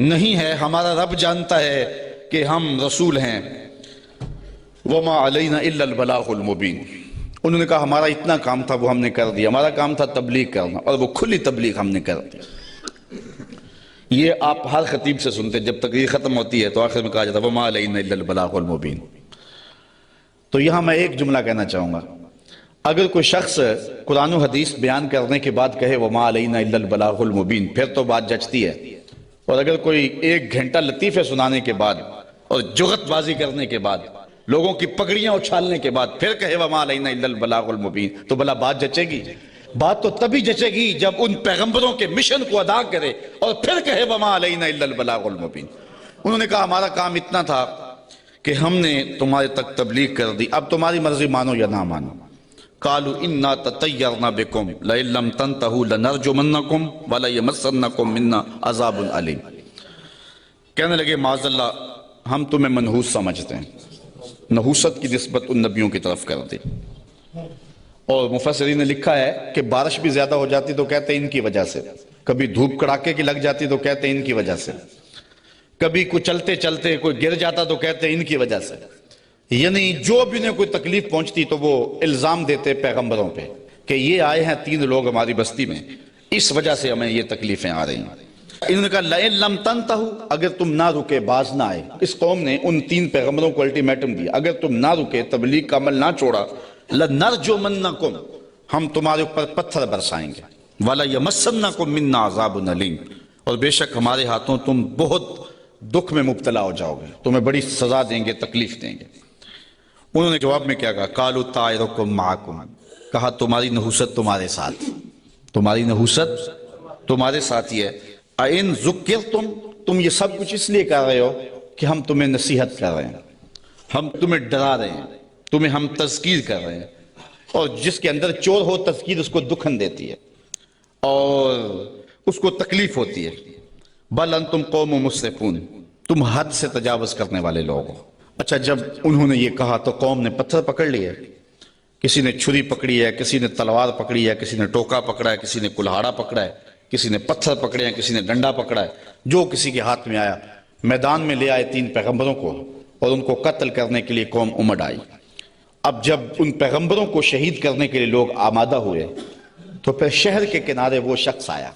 نہیں ہے، ہمارا رب جانتا ہے کہ ہم رسول ہیں۔ وما علینا الا البلاغ المبین، انہوں نے کہا ہمارا اتنا کام تھا وہ ہم نے کر دیا، ہمارا کام تھا تبلیغ کرنا، اور وہ کھلی تبلیغ ہم نے کر دی۔ یہ آپ ہر خطیب سے سنتے، جب تقریر ختم ہوتی ہے تو آخر میں کہا جاتا ہے وما علینا الا البلاغ المبین۔ تو یہاں میں ایک جملہ کہنا چاہوں گا، اگر کوئی شخص قرآن و حدیث بیان کرنے کے بعد کہے وما علینا الا البلاغ المبین، پھر تو بات جچتی ہے، اور اگر کوئی 1 گھنٹہ لطیفے سنانے کے بعد اور جغت بازی کرنے کے بعد لوگوں کی پگڑیاں اچھالنے کے بعد پھر کہے وما علینا الا البلاغ المبین، تو بھلا بات جچے گی؟ بات تو تبھی جچے گی جب ان پیغمبروں کے مشن کو ادا کرے اور پھر کہے وما علینا الا البلاغ المبین۔ انہوں نے کہا ہمارا کام اتنا تھا کہ ہم نے تمہارے تک تبلیغ کر دی، اب تمہاری مرضی مانو یا نہ مانو۔ قالوا انا تطیرنا بکم لئن لم تنتہوا لنرجمنکم وليمسنکم منا عذاب علیم۔ کہنے لگے معاذ اللہ ہم تمہیں منحوس سمجھتے ہیں، نحوست کی نسبت ان نبیوں کی طرف کر دی۔ اور مفسرین نے لکھا ہے کہ بارش بھی زیادہ ہو جاتی تو کہتے ہیں ان کی وجہ سے، کبھی دھوپ کڑاکے کی لگ جاتی تو کہتے ہیں ان کی وجہ سے، کبھی کوئی چلتے چلتے کوئی گر جاتا تو کہتے ہیں ان کی وجہ سے، یعنی جو بھی انہیں کوئی تکلیف پہنچتی تو وہ الزام دیتے پیغمبروں پہ کہ یہ آئے ہیں 3 لوگ ہماری بستی میں، اس وجہ سے ہمیں یہ تکلیفیں آ رہی ہیں۔ انہوں نے کہا لئن لم تنتہوا، اگر تم نہ رکے باز نہ آئے، اس قوم نے ان 3 پیغمبروں کو الٹیمیٹم دیا، اگر تم نہ رکے تبلیغ کا عمل نہ چھوڑا لنرجمنکم، ہم تمہارے اوپر پتھر برسائیں گے، ولیمسنکم منا عذاب علیم، اور بے شک ہمارے ہاتھوں تم بہت دکھ میں مبتلا ہو جاؤ گے، تمہیں بڑی سزا دیں گے، تکلیف دیں گے۔ انہوں نے جواب میں کیا کہا قالوا طائرکم معکم، کہا تمہاری نحوست تمہارے ساتھ، تمہاری نحوست تمہارے ساتھ ہی ہے۔ اَإِن ذُكِّرْتُمْ، تم یہ سب کچھ اس لیے کر رہے ہو کہ ہم تمہیں نصیحت کر رہے ہیں، ہم تمہیں ڈرا رہے ہیں، تمہیں ہم تذکیر کر رہے ہیں، اور جس کے اندر چور ہو تذکیر اس کو دکھن دیتی ہے اور اس کو تکلیف ہوتی ہے۔ بل انتم قوم مسرفون، تم حد سے تجاوز کرنے والے لوگ ہو۔ اچھا جب انہوں نے یہ کہا تو قوم نے پتھر پکڑ لیے، کسی نے چھری پکڑی ہے، کسی نے تلوار پکڑی ہے، کسی نے ٹوکا پکڑا ہے، کسی نے کلہاڑا پکڑا ہے، کسی نے پتھر پکڑے ہیں، کسی نے ڈنڈا پکڑا ہے، جو کسی کے ہاتھ میں آیا میدان میں لے آئے 3 پیغمبروں کو اور ان کو قتل کرنے کے لیے قوم امڑ آئی۔ اب جب ان پیغمبروں کو شہید کرنے کے لیے لوگ آمادہ ہوئے تو پھر شہر کے کنارے وہ شخص آیا،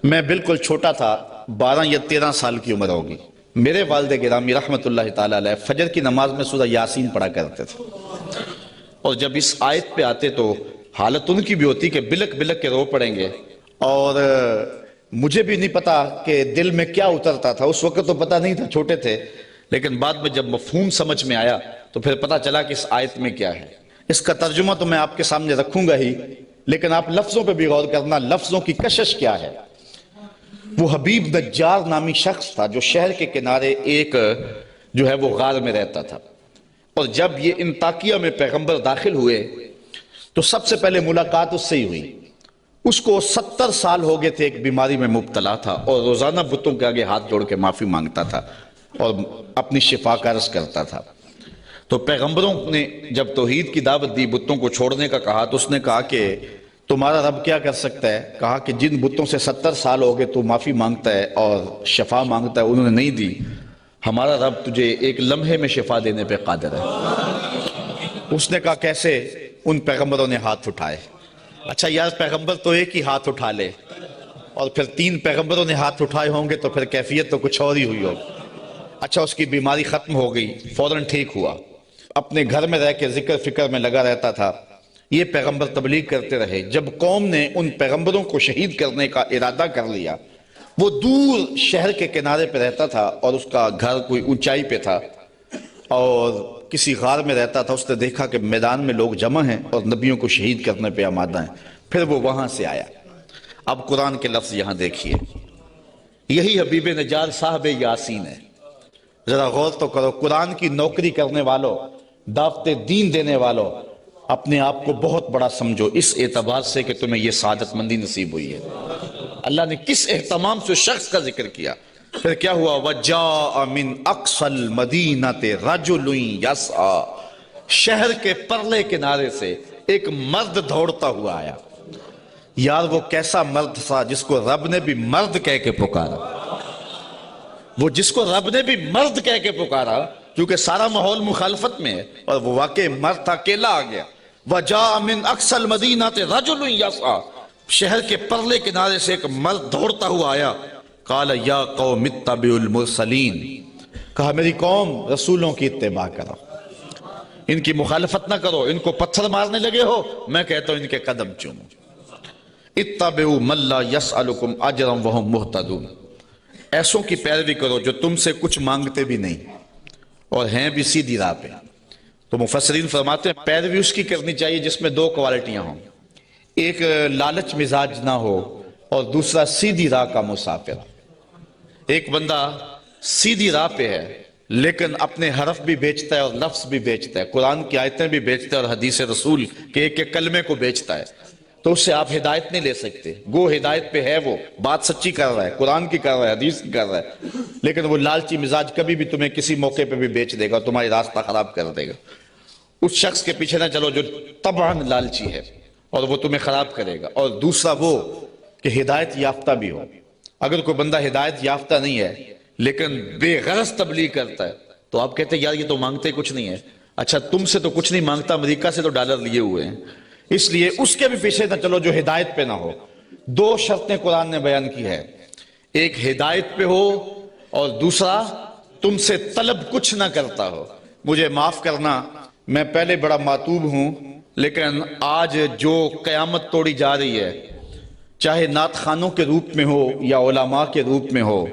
میں بالکل چھوٹا تھا، 12 یا 13 سال کی عمر ہوگی، میرے والد گرامی رحمت اللہ تعالیٰ علیہ فجر کی نماز میں سورہ یاسین پڑھا کرتے تھے، اور جب اس آیت پہ آتے تو حالت ان کی بھی ہوتی کہ بلک بلک کے رو پڑیں گے، اور مجھے بھی نہیں پتا کہ دل میں کیا اترتا تھا، اس وقت تو پتا نہیں تھا، چھوٹے تھے، لیکن بعد میں جب مفہوم سمجھ میں آیا تو پھر پتا چلا کہ اس آیت میں کیا ہے۔ اس کا ترجمہ تو میں آپ کے سامنے رکھوں گا ہی، لیکن آپ لفظوں پہ بھی غور کرنا، لفظوں کی کشش کیا ہے۔ وہ حبیب نجار نامی شخص تھا جو شہر کے کنارے ایک جو ہے وہ غار میں رہتا تھا، اور جب یہ انطاکیہ میں پیغمبر داخل ہوئے تو سب سے پہلے ملاقات اس سے ہی ہوئی۔ اس کو 70 سال ہو گئے تھے، ایک بیماری میں مبتلا تھا اور روزانہ بتوں کے آگے ہاتھ جوڑ کے معافی مانگتا تھا اور اپنی شفا کا عرض کرتا تھا۔ تو پیغمبروں نے جب توحید کی دعوت دی، بتوں کو چھوڑنے کا کہا، تو اس نے کہا کہ تمہارا رب کیا کر سکتا ہے؟ کہا کہ جن بتوں سے 70 سال ہو گئے تو معافی مانگتا ہے اور شفا مانگتا ہے، انہوں نے نہیں دی، ہمارا رب تجھے ایک لمحے میں شفا دینے پہ قادر ہے۔ اس نے کہا کیسے؟ ان پیغمبروں نے ہاتھ اٹھائے۔ اچھا یار پیغمبر تو ایک ہی ہاتھ اٹھا لے اور پھر 3 پیغمبروں نے ہاتھ اٹھائے ہوں گے تو پھر کیفیت تو کچھ اور ہی ہوئی ہوگی۔ اچھا اس کی بیماری ختم ہو گئی، فوراً ٹھیک ہوا، اپنے گھر میں رہ کے ذکر فکر میں لگا رہتا تھا۔ یہ پیغمبر تبلیغ کرتے رہے، جب قوم نے ان پیغمبروں کو شہید کرنے کا ارادہ کر لیا، وہ دور شہر کے کنارے پہ رہتا تھا اور اس کا گھر کوئی اونچائی پہ تھا، اور کسی غار میں رہتا تھا، اس نے دیکھا کہ میدان میں لوگ جمع ہیں اور نبیوں کو شہید کرنے پہ آمادہ ہیں، پھر وہ وہاں سے آیا۔ اب قرآن کے لفظ یہاں دیکھیے، یہی حبیب نجار صاحب یاسین ہے۔ ذرا غور تو کرو، قرآن کی نوکری کرنے والوں، دعوت دین دینے والوں، اپنے آپ کو بہت بڑا سمجھو اس اعتبار سے کہ تمہیں یہ سعادت مندی نصیب ہوئی ہے۔ اللہ نے کس اہتمام سے شخص کا ذکر کیا، پھر کیا ہوا؟ وَجَاءَ مِنْ أَقْصَى الْمَدِينَةِ رَجُلٌ يَسْعَى، شہر کے پرلے کنارے سے ایک مرد دوڑتا ہوا آیا۔ یار وہ کیسا مرد تھا جس کو رب نے بھی مرد کہہ کے پکارا، وہ جس کو رب نے بھی مرد کہہ کے پکارا، کیونکہ سارا ماحول مخالفت میں ہے اور وہ واقعی مرد تھا، اکیلا آ گیا۔ وَجَاءَ مِنْ أَقْصَى الْمَدِينَةِ رَجُلٌ يَسْعَى، شہر کے پرلے کنارے سے ایک مرد دوڑتا ہوا آیا۔ قال یا قوم اتبعوا المرسلین، کہا میری قوم رسولوں کی اتباع کرو، ان کی مخالفت نہ کرو، ان کو پتھر مارنے لگے ہو، میں کہتا ہوں ان کے قدم چومو۔ اتبعوا من لا يسألكم اجرا وهم مهتدون، ایسوں کی پیروی کرو جو تم سے کچھ مانگتے بھی نہیں اور ہیں بھی سیدھی راہ پہ۔ تو مفسرین فرماتے ہیں پیروی اس کی کرنی چاہیے جس میں دو کوالٹیاں ہوں، ایک لالچ مزاج نہ ہو اور دوسرا سیدھی راہ کا مسافر۔ ایک بندہ سیدھی راہ پہ ہے لیکن اپنے حرف بھی بیچتا ہے اور لفظ بھی بیچتا ہے، قرآن کی آیتیں بھی بیچتا ہے اور حدیث رسول کے ایک ایک کلمے کو بیچتا ہے، تو اس سے آپ ہدایت نہیں لے سکتے۔ گو ہدایت پہ ہے، وہ بات سچی کر رہا ہے، قرآن کی کر رہا ہے، حدیث کی کر رہا ہے، لیکن وہ لالچی مزاج کبھی بھی تمہیں کسی موقع پہ بھی بیچ دے گا، تمہاری راستہ خراب کر دے گا۔ اس شخص کے پیچھے نہ چلو جو طبعاً لالچی ہے اور وہ تمہیں خراب کرے گا۔ اور دوسرا وہ کہ ہدایت یافتہ بھی ہو۔ اگر کوئی بندہ ہدایت یافتہ نہیں ہے لیکن بے غرض تبلیغ کرتا ہے تو آپ کہتے ہیں یار یہ تو مانگتے کچھ نہیں ہے۔ اچھا تم سے تو کچھ نہیں مانگتا، امریکہ سے تو ڈالر لیے ہوئے ہیں، اس لیے اس کے بھی پیچھے نہ چلو جو ہدایت پہ نہ ہو۔ دو شرطیں قرآن نے بیان کی ہے، ایک ہدایت پہ ہو اور دوسرا تم سے طلب کچھ نہ کرتا ہو۔ مجھے معاف کرنا، میں پہلے بڑا ماتوب ہوں لیکن آج جو قیامت توڑی جا رہی ہے، چاہے نعت خانوں کے روپ میں ہو یا علماء کے روپ میں ہو،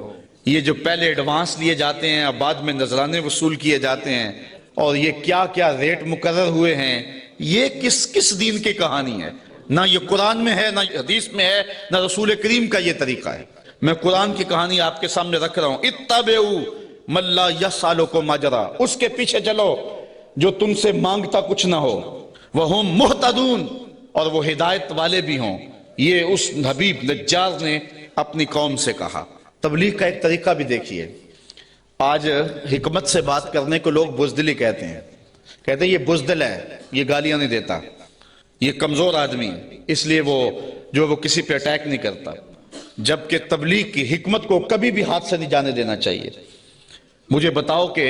یہ جو پہلے ایڈوانس لیے جاتے ہیں اور بعد میں نذرانے وصول کیے جاتے ہیں اور یہ کیا کیا ریٹ مقرر ہوئے ہیں، یہ کس دین کی کہانی ہے؟ نہ یہ قرآن میں ہے، نہ حدیث میں ہے، نہ رسول کریم کا یہ طریقہ ہے۔ میں قرآن کی کہانی آپ کے سامنے رکھ رہا ہوں، اتبعوا من لا یسألکم اجرا، اس کے پیچھے چلو جو تم سے مانگتا کچھ نہ ہو، وہم مہتدون، اور وہ ہدایت والے بھی ہوں۔ یہ اس حبیب نجار نے اپنی قوم سے کہا۔ تبلیغ کا ایک طریقہ بھی دیکھیے، آج حکمت سے بات کرنے کو لوگ بزدلی کہتے ہیں یہ بزدل ہے، یہ گالیاں نہیں دیتا، یہ کمزور آدمی ہے، اس لیے وہ کسی پہ اٹیک نہیں کرتا، جبکہ تبلیغ کی حکمت کو کبھی بھی ہاتھ سے نہیں جانے دینا چاہیے۔ مجھے بتاؤ کہ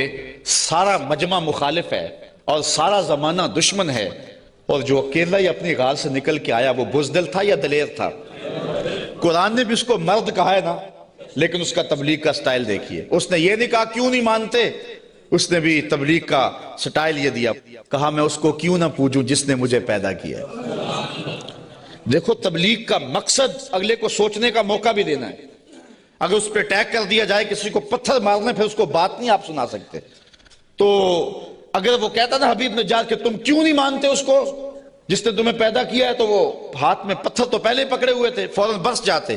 سارا مجمع مخالف ہے اور سارا زمانہ دشمن ہے، اور جو اکیلا ہی اپنی غار سے نکل کے آیا وہ بزدل تھا یا دلیر تھا؟ قرآن نے بھی اس کو مرد کہا ہے نا، لیکن اس کا تبلیغ کا سٹائل دیکھیے، اس نے یہ نہیں کہا کیوں نہیں مانتے، اس نے بھی تبلیغ کا سٹائل یہ دیا، کہا میں اس کو کیوں نہ پوجوں جس نے مجھے پیدا کیا ہے۔ دیکھو تبلیغ کا مقصد اگلے کو سوچنے کا موقع بھی دینا ہے۔ اگر اس پہ اٹیک کر دیا جائے، کسی کو پتھر مارنے، پھر اس کو بات نہیں آپ سنا سکتے۔ تو اگر وہ کہتا نا حبیب نجار کہ تم کیوں نہیں مانتے اس کو جس نے تمہیں پیدا کیا ہے، تو وہ ہاتھ میں پتھر تو پہلے پکڑے ہوئے تھے، فوراً برس جاتے،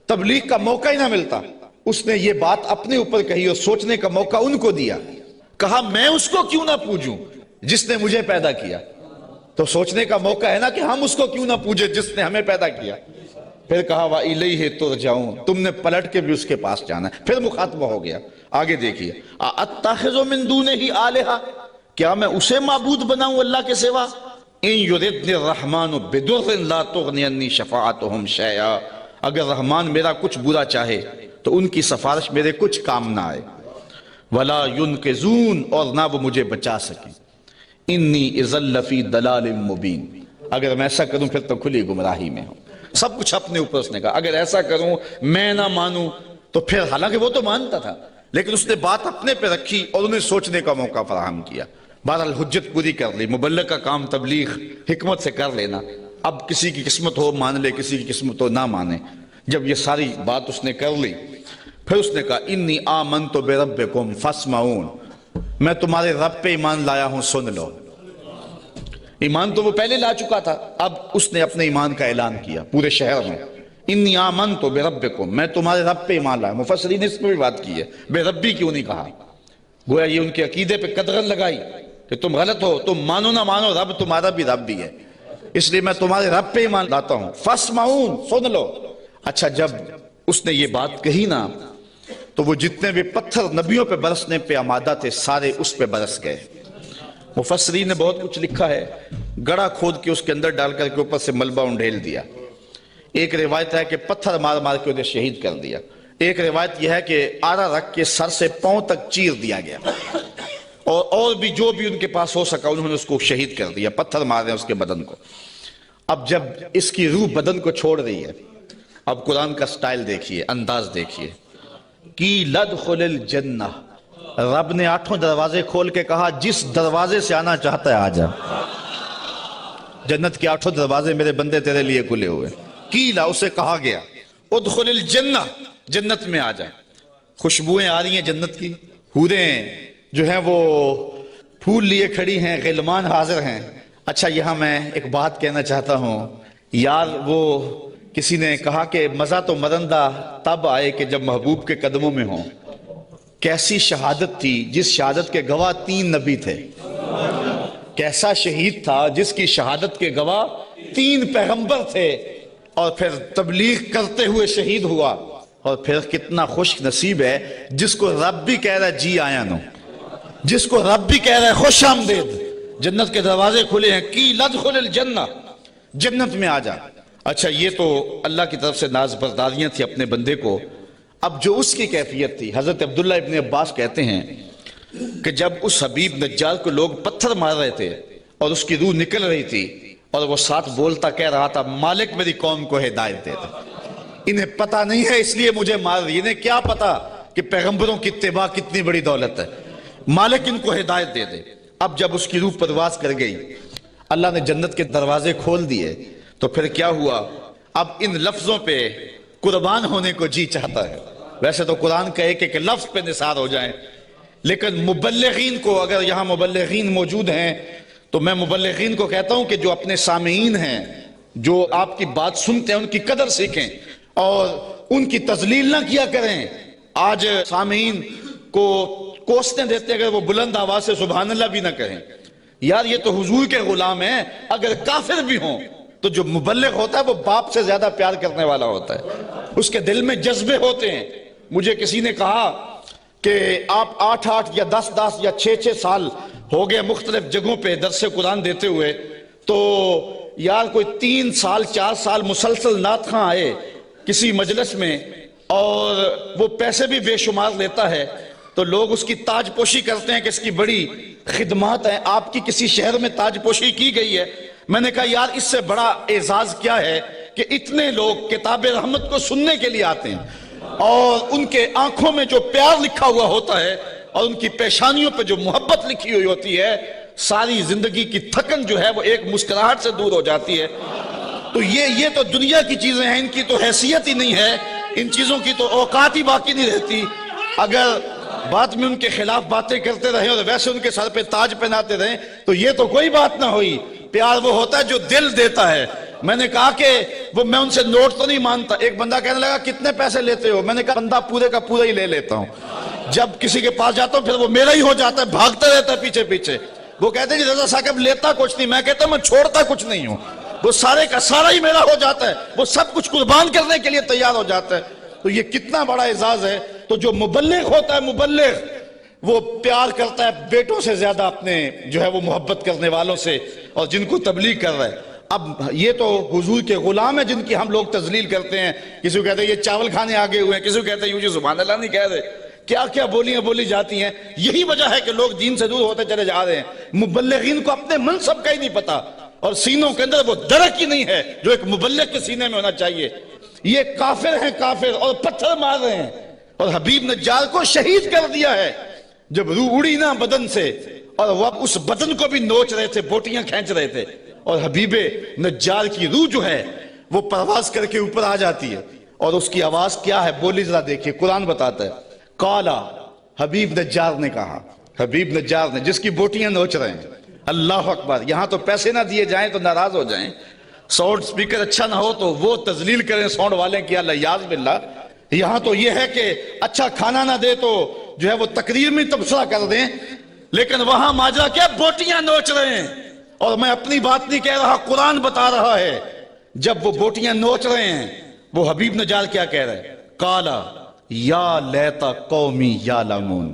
تبلیغ کا موقع ہی نہ ملتا۔ اس نے یہ بات اپنے اوپر کہی اور سوچنے کا موقع ان کو دیا، کہا میں اس کو کیوں نہ پوجوں جس نے مجھے پیدا کیا۔ تو سوچنے کا موقع ہے نا کہ ہم اس کو کیوں نہ پوجے جس نے ہمیں پیدا کیا۔ پھر کہا وَإِلَيْهِ تُرْجَعُونَ، تم نے پلٹ کے بھی اس کے پاس جانا ہے۔ پھر مخاطبہ ہو گیا، آگے دیکھیے، أَأَتَّخِذُ مِن دُونِهِ آلِهَةً، کیا میں اسے معبود بناؤں اللہ کے سوا؟ إِن يُرِدْنِ الرَّحْمَنُ بِضُرٍّ لَا تُغْنِ عَنِّي شَفَاعَتُهُمْ شَيْئًا، اگر رحمان میرا کچھ برا چاہے تو ان کی سفارش میرے کچھ کام نہ آئے۔ وَلَا يُنْقِذُونَ، اور نہ وہ مجھے بچا سکیں۔ إِنِّي إِذًا لَفِي ضَلَالٍ مُبِينٍ، اگر میں ایسا کروں پھر تو کھلی گمراہی میں ہوں۔ سب کچھ اپنے اوپر اس نے کہا، اگر ایسا کروں میں نہ مانوں تو پھر، حالانکہ وہ تو مانتا تھا لیکن اس نے بات اپنے پہ رکھی اور انہیں سوچنے کا موقع فراہم کیا۔ بہرحال حجت پوری کر لی، مبلغ کا کام تبلیغ حکمت سے کر لینا۔ اب کسی کی قسمت ہو مان لے، کسی کی قسمت ہو نہ مانے۔ جب یہ ساری بات اس نے کر لی، پھر اس نے کہا انی آمنت بربکم فاسمعون، میں تمہارے رب پہ ایمان لایا ہوں، سن لو۔ ایمان تو وہ پہلے لا چکا تھا، اب اس نے اپنے ایمان کا اعلان کیا پورے شہر میں، انی آمنت بربکم، میں تمہارے رب پہ ایمان لایا۔ مفسرین نے اس میں بھی بات کی ہے، بے ربی کیوں نہیں کہا؟ گویا یہ ان کے عقیدے پہ قدغن لگائی کہ تم غلط ہو، تم مانو نہ مانو، رب تمہارا بھی رب بھی ہے، اس لیے میں تمہارے رب پہ ایمان لاتا ہوں، فاسمعون، سن لو۔ اچھا، جب اس نے یہ بات کہی نا تو وہ جتنے بھی پتھر نبیوں پہ برسنے پہ آمادہ تھے سارے اس پہ برس گئے۔ مفسرین نے بہت کچھ لکھا ہے، گڑھا کھود کے اس کے اندر ڈال کر کے اوپر سے ملبہ انڈھیل دیا۔ ایک روایت ہے کہ پتھر مار مار کے انہیں شہید کر دیا۔ ایک روایت یہ ہے کہ آرا رکھ کے سر سے پاؤں تک چیر دیا گیا، اور بھی جو بھی ان کے پاس ہو سکا انہوں نے اس کو شہید کر دیا، پتھر مار رہے ہیں اس کے بدن کو۔ اب جب اس کی روح بدن کو چھوڑ رہی ہے، اب قرآن کا سٹائل دیکھیے، انداز دیکھیے، کی لدخل الجنہ، رب نے 8 دروازے کھول کے کہا جس دروازے سے آنا چاہتا ہے آ جا، جنت کے 8 دروازے میرے بندے تیرے لیے کھلے ہوئے۔ کیلا، اسے کہا گیا ادخل الجنہ، جنت میں آ جا۔ خوشبوئیں آ رہی ہیں جنت کی، حوریں جو ہیں وہ پھول لیے کھڑی ہیں، غلمان حاضر ہیں۔ اچھا، یہاں میں ایک بات کہنا چاہتا ہوں یار، وہ کسی نے کہا کہ مزہ تو مرندہ تب آئے کہ جب محبوب کے قدموں میں ہوں۔ کیسی شہادت تھی جس شہادت کے گواہ 3 نبی تھے، کیسا شہید تھا جس کی شہادت کے گواہ 3 پیغمبر تھے، اور پھر تبلیغ کرتے ہوئے شہید ہوا۔ اور پھر کتنا خوش نصیب ہے جس کو رب بھی کہہ رہا ہے جی آیا نو، جس کو رب بھی کہہ رہا ہے خوش آمدید، جنت کے دروازے کھلے ہیں، کی لدخل الجنہ، جنت میں آ جا۔ اچھا، یہ تو اللہ کی طرف سے ناز برداریاں تھی اپنے بندے کو۔ اب جو اس کی کیفیت تھی، حضرت عبداللہ ابن عباس کہتے ہیں کہ جب اس حبیب نجار کو لوگ پتھر مار رہے تھے اور اس کی روح نکل رہی تھی اور وہ ساتھ بولتا کہہ رہا تھا مالک میری قوم کو ہدایت دے دے، انہیں پتہ نہیں ہے اس لیے مجھے مار رہی، انہیں کیا پتا کہ پیغمبروں کی اتباع کتنی بڑی دولت ہے، مالک ان کو ہدایت دے دے۔ اب جب اس کی روح پرواز کر گئی، اللہ نے جنت کے دروازے کھول دیے، تو پھر کیا ہوا؟ اب ان لفظوں پہ قربان ہونے کو جی چاہتا ہے۔ ویسے تو قرآن کا ایک ایک لفظ پہ نثار ہو جائیں، لیکن مبلغین کو، اگر یہاں مبلغین موجود ہیں تو میں مبلغین کو کہتا ہوں کہ جو اپنے سامعین ہیں، جو آپ کی بات سنتے ہیں، ان کی قدر سیکھیں اور ان کی تذلیل نہ کیا کریں۔ آج سامعین کو کوسنے دیتے ہیں اگر وہ بلند آواز سے سبحان اللہ بھی نہ کہیں۔ یار یہ تو حضور کے غلام ہیں، اگر کافر بھی ہوں تو جو مبلغ ہوتا ہے وہ باپ سے زیادہ پیار کرنے والا ہوتا ہے، اس کے دل میں جذبے ہوتے ہیں۔ مجھے کسی نے کہا کہ آپ 8 یا 10 یا 6 سال ہو گئے مختلف جگہوں پہ درس قرآن دیتے ہوئے، تو یار کوئی 3 سال 4 سال مسلسل نعت خواں آئے کسی مجلس میں اور وہ پیسے بھی بے شمار لیتا ہے تو لوگ اس کی تاج پوشی کرتے ہیں کہ اس کی بڑی خدمات ہیں، آپ کی کسی شہر میں تاج پوشی کی گئی ہے۔ میں نے کہا یار اس سے بڑا اعزاز کیا ہے کہ اتنے لوگ کتاب رحمت کو سننے کے لیے آتے ہیں اور ان کے آنکھوں میں جو پیار لکھا ہوا ہوتا ہے اور ان کی پیشانیوں پہ جو محبت لکھی ہوئی ہوتی ہے، ساری زندگی کی تھکن جو ہے وہ ایک مسکراہٹ سے دور ہو جاتی ہے۔ تو یہ تو دنیا کی چیزیں ہیں، ان کی تو حیثیت ہی نہیں ہے، ان چیزوں کی تو اوقات ہی باقی نہیں رہتی۔ اگر بات میں ان کے خلاف باتیں کرتے رہے اور ویسے ان کے سر پہ تاج پہناتے رہے تو یہ تو کوئی بات نہ ہوئی۔ پیار وہ ہوتا ہے جو دل دیتا ہے۔ میں نے کہا کہ میں ان سے نوٹ تو نہیں مانتا۔ ایک بندہ کہنے لگا کتنے پیسے لیتے ہو؟ میں نے کہا بندہ پورے کا پورا ہی لے لیتا ہوں، جب کسی کے پاس جاتا ہوں پھر وہ میرا ہی ہو جاتا ہے، بھاگتا رہتا ہے پیچھے پیچھے۔ وہ کہتے ہیں کہ رضا صاحب لیتا کچھ نہیں، میں کہتا ہوں میں چھوڑتا کچھ نہیں ہوں، وہ سارے کا سارا ہی میرا ہو جاتا ہے، وہ سب کچھ قربان کرنے کے لیے تیار ہو جاتا ہے۔ تو یہ کتنا بڑا اعزاز ہے۔ تو جو مبلغ ہوتا ہے، مبلغ وہ پیار کرتا ہے بیٹوں سے زیادہ اپنے جو ہے وہ محبت کرنے والوں سے اور جن کو تبلیغ کر رہا ہے۔ اب یہ تو حضور کے غلام ہیں جن کی ہم لوگ تذلیل کرتے ہیں، کسی کو کہتے ہیں یہ چاول کھانے آگے ہوئے ہیں، کسی کو کہتے ہیں یوں سبحان اللہ نہیں کہہ رہے، کیا کیا بولیاں بولی جاتی ہیں۔ یہی وجہ ہے کہ لوگ دین سے دور ہوتے چلے جا رہے ہیں۔ مبلغین کو اپنے منصب کا ہی نہیں پتا اور سینوں کے اندر وہ درک ہی نہیں ہے جو ایک مبلغ کے سینے میں ہونا چاہیے۔ یہ کافر ہیں، کافر، اور پتھر مار رہے ہیں اور حبیب نجار کو شہید کر دیا ہے۔ جب روح اڑی نا بدن سے اور وہ اب اس بدن کو بھی نوچ رہے تھے، بوٹیاں کھینچ رہے تھے، اور حبیب نجار کی روح جو ہے وہ پرواز کر کے اوپر آ جاتی ہے، اور اس کی آواز کیا ہے بولی ذرا دیکھیے، قرآن بتاتا ہے۔ قالا، حبیب نجار نے کہا، حبیب نجار نے، جس کی بوٹیاں نوچ رہے ہیں. اللہ اکبر. یہاں تو پیسے نہ دیے جائیں تو ناراض ہو جائیں، ساؤنڈ سپیکر اچھا نہ ہو تو وہ تذلیل کریں ساؤنڈ والے کی، الیاذ باللہ. یہاں تو یہ ہے کہ اچھا کھانا نہ دے تو جو ہے وہ تقریر میں تبصرہ کر دیں، لیکن وہاں ماجرا کیا، بوٹیاں نوچ رہے ہیں. اور میں اپنی بات نہیں کہہ رہا، قرآن بتا رہا ہے. جب وہ بوٹیاں نوچ رہے ہیں، وہ حبیب نجار کیا کہہ رہے ہیں؟ قالا یا لیتا قومی یعلمون،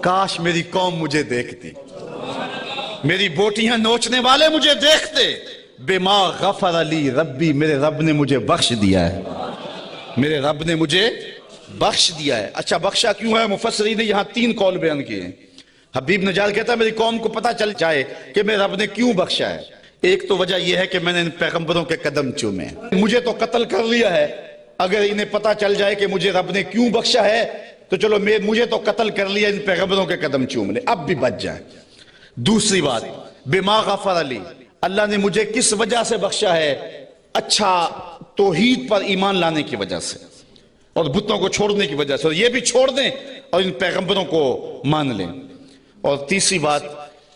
کاش میری قوم مجھے دیکھتی، میری بوٹیاں نوچنے والے مجھے دیکھتے. بما غفر لی ربی، میرے رب نے مجھے بخش دیا ہے، میرے رب نے مجھے بخش دیا ہے. اچھا بخشا کیوں ہے؟ مفسرین نے یہاں 3 قول بیان کیے ہیں. حبیب نجار کہتا ہے میری قوم کو پتہ چل جائے کہ میرے رب نے کیوں بخشا ہے. ایک تو وجہ یہ ہے کہ میں نے ان پیغمبروں کے قدم چومے، مجھے تو قتل کر لیا ہے، اگر انہیں پتہ چل جائے کہ مجھے رب نے کیوں بخشا ہے تو چلو مجھے تو قتل کر لیا، ان پیغمبروں کے قدم چوم لے، اب بھی بچ جائیں. دوسری بات، بما غفر لی، اللہ نے مجھے کس وجہ سے بخشا ہے؟ اچھا توحید پر ایمان لانے کی وجہ سے اور بتوں کو چھوڑنے کی وجہ سے، اور یہ بھی چھوڑ دیں اور ان پیغمبروں کو مان لیں. اور تیسری بات،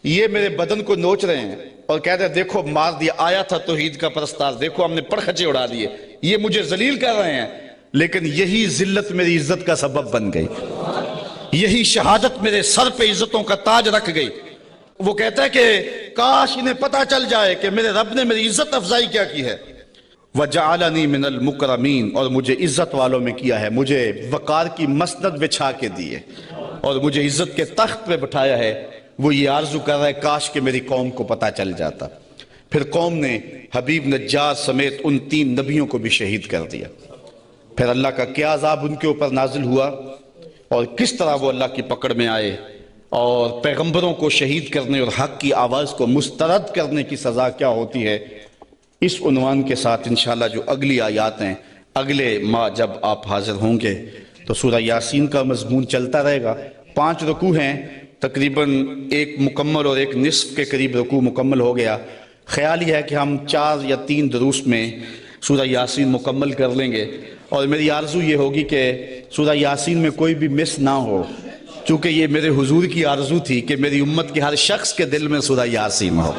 یہ میرے بدن کو نوچ رہے ہیں اور کہتے ہیں دیکھو مار دیا، آیا تھا توحید کا پرستار، دیکھو ہم نے پرخچے اڑا دیے. یہ مجھے ذلیل کر رہے ہیں، لیکن یہی ذلت میری عزت کا سبب بن گئی، یہی شہادت میرے سر پہ عزتوں کا تاج رکھ گئی. وہ کہتا ہے کہ کاش انہیں پتہ چل جائے کہ میرے رب نے میری عزت افزائی کیا کی ہے. وَجَعَلَنِي مِنَ الْمُكْرَمِينَ، اور مجھے عزت والوں میں کیا ہے، مجھے وقار کی مسند بچھا کے دیے اور مجھے عزت کے تخت پہ بٹھایا ہے. وہ یہ آرزو کر رہا ہے کاش کہ میری قوم کو پتہ چل جاتا. پھر قوم نے حبیب نجار سمیت ان 3 نبیوں کو بھی شہید کر دیا. پھر اللہ کا کیا عذاب ان کے اوپر نازل ہوا اور کس طرح وہ اللہ کی پکڑ میں آئے، اور پیغمبروں کو شہید کرنے اور حق کی آواز کو مسترد کرنے کی سزا کیا ہوتی ہے. اس عنوان کے ساتھ انشاءاللہ جو اگلی آیات ہیں، اگلے ماہ جب آپ حاضر ہوں گے تو سورہ یاسین کا مضمون چلتا رہے گا. 5 رکوع ہیں، تقریباً 1 مکمل اور 1 نصف کے قریب رکوع مکمل ہو گیا. خیال یہ ہے کہ ہم 4 یا 3 دروس میں سورہ یاسین مکمل کر لیں گے، اور میری آرزو یہ ہوگی کہ سورہ یاسین میں کوئی بھی مس نہ ہو، چونکہ یہ میرے حضور کی آرزو تھی کہ میری امت کے ہر شخص کے دل میں سورہ یاسین ہو.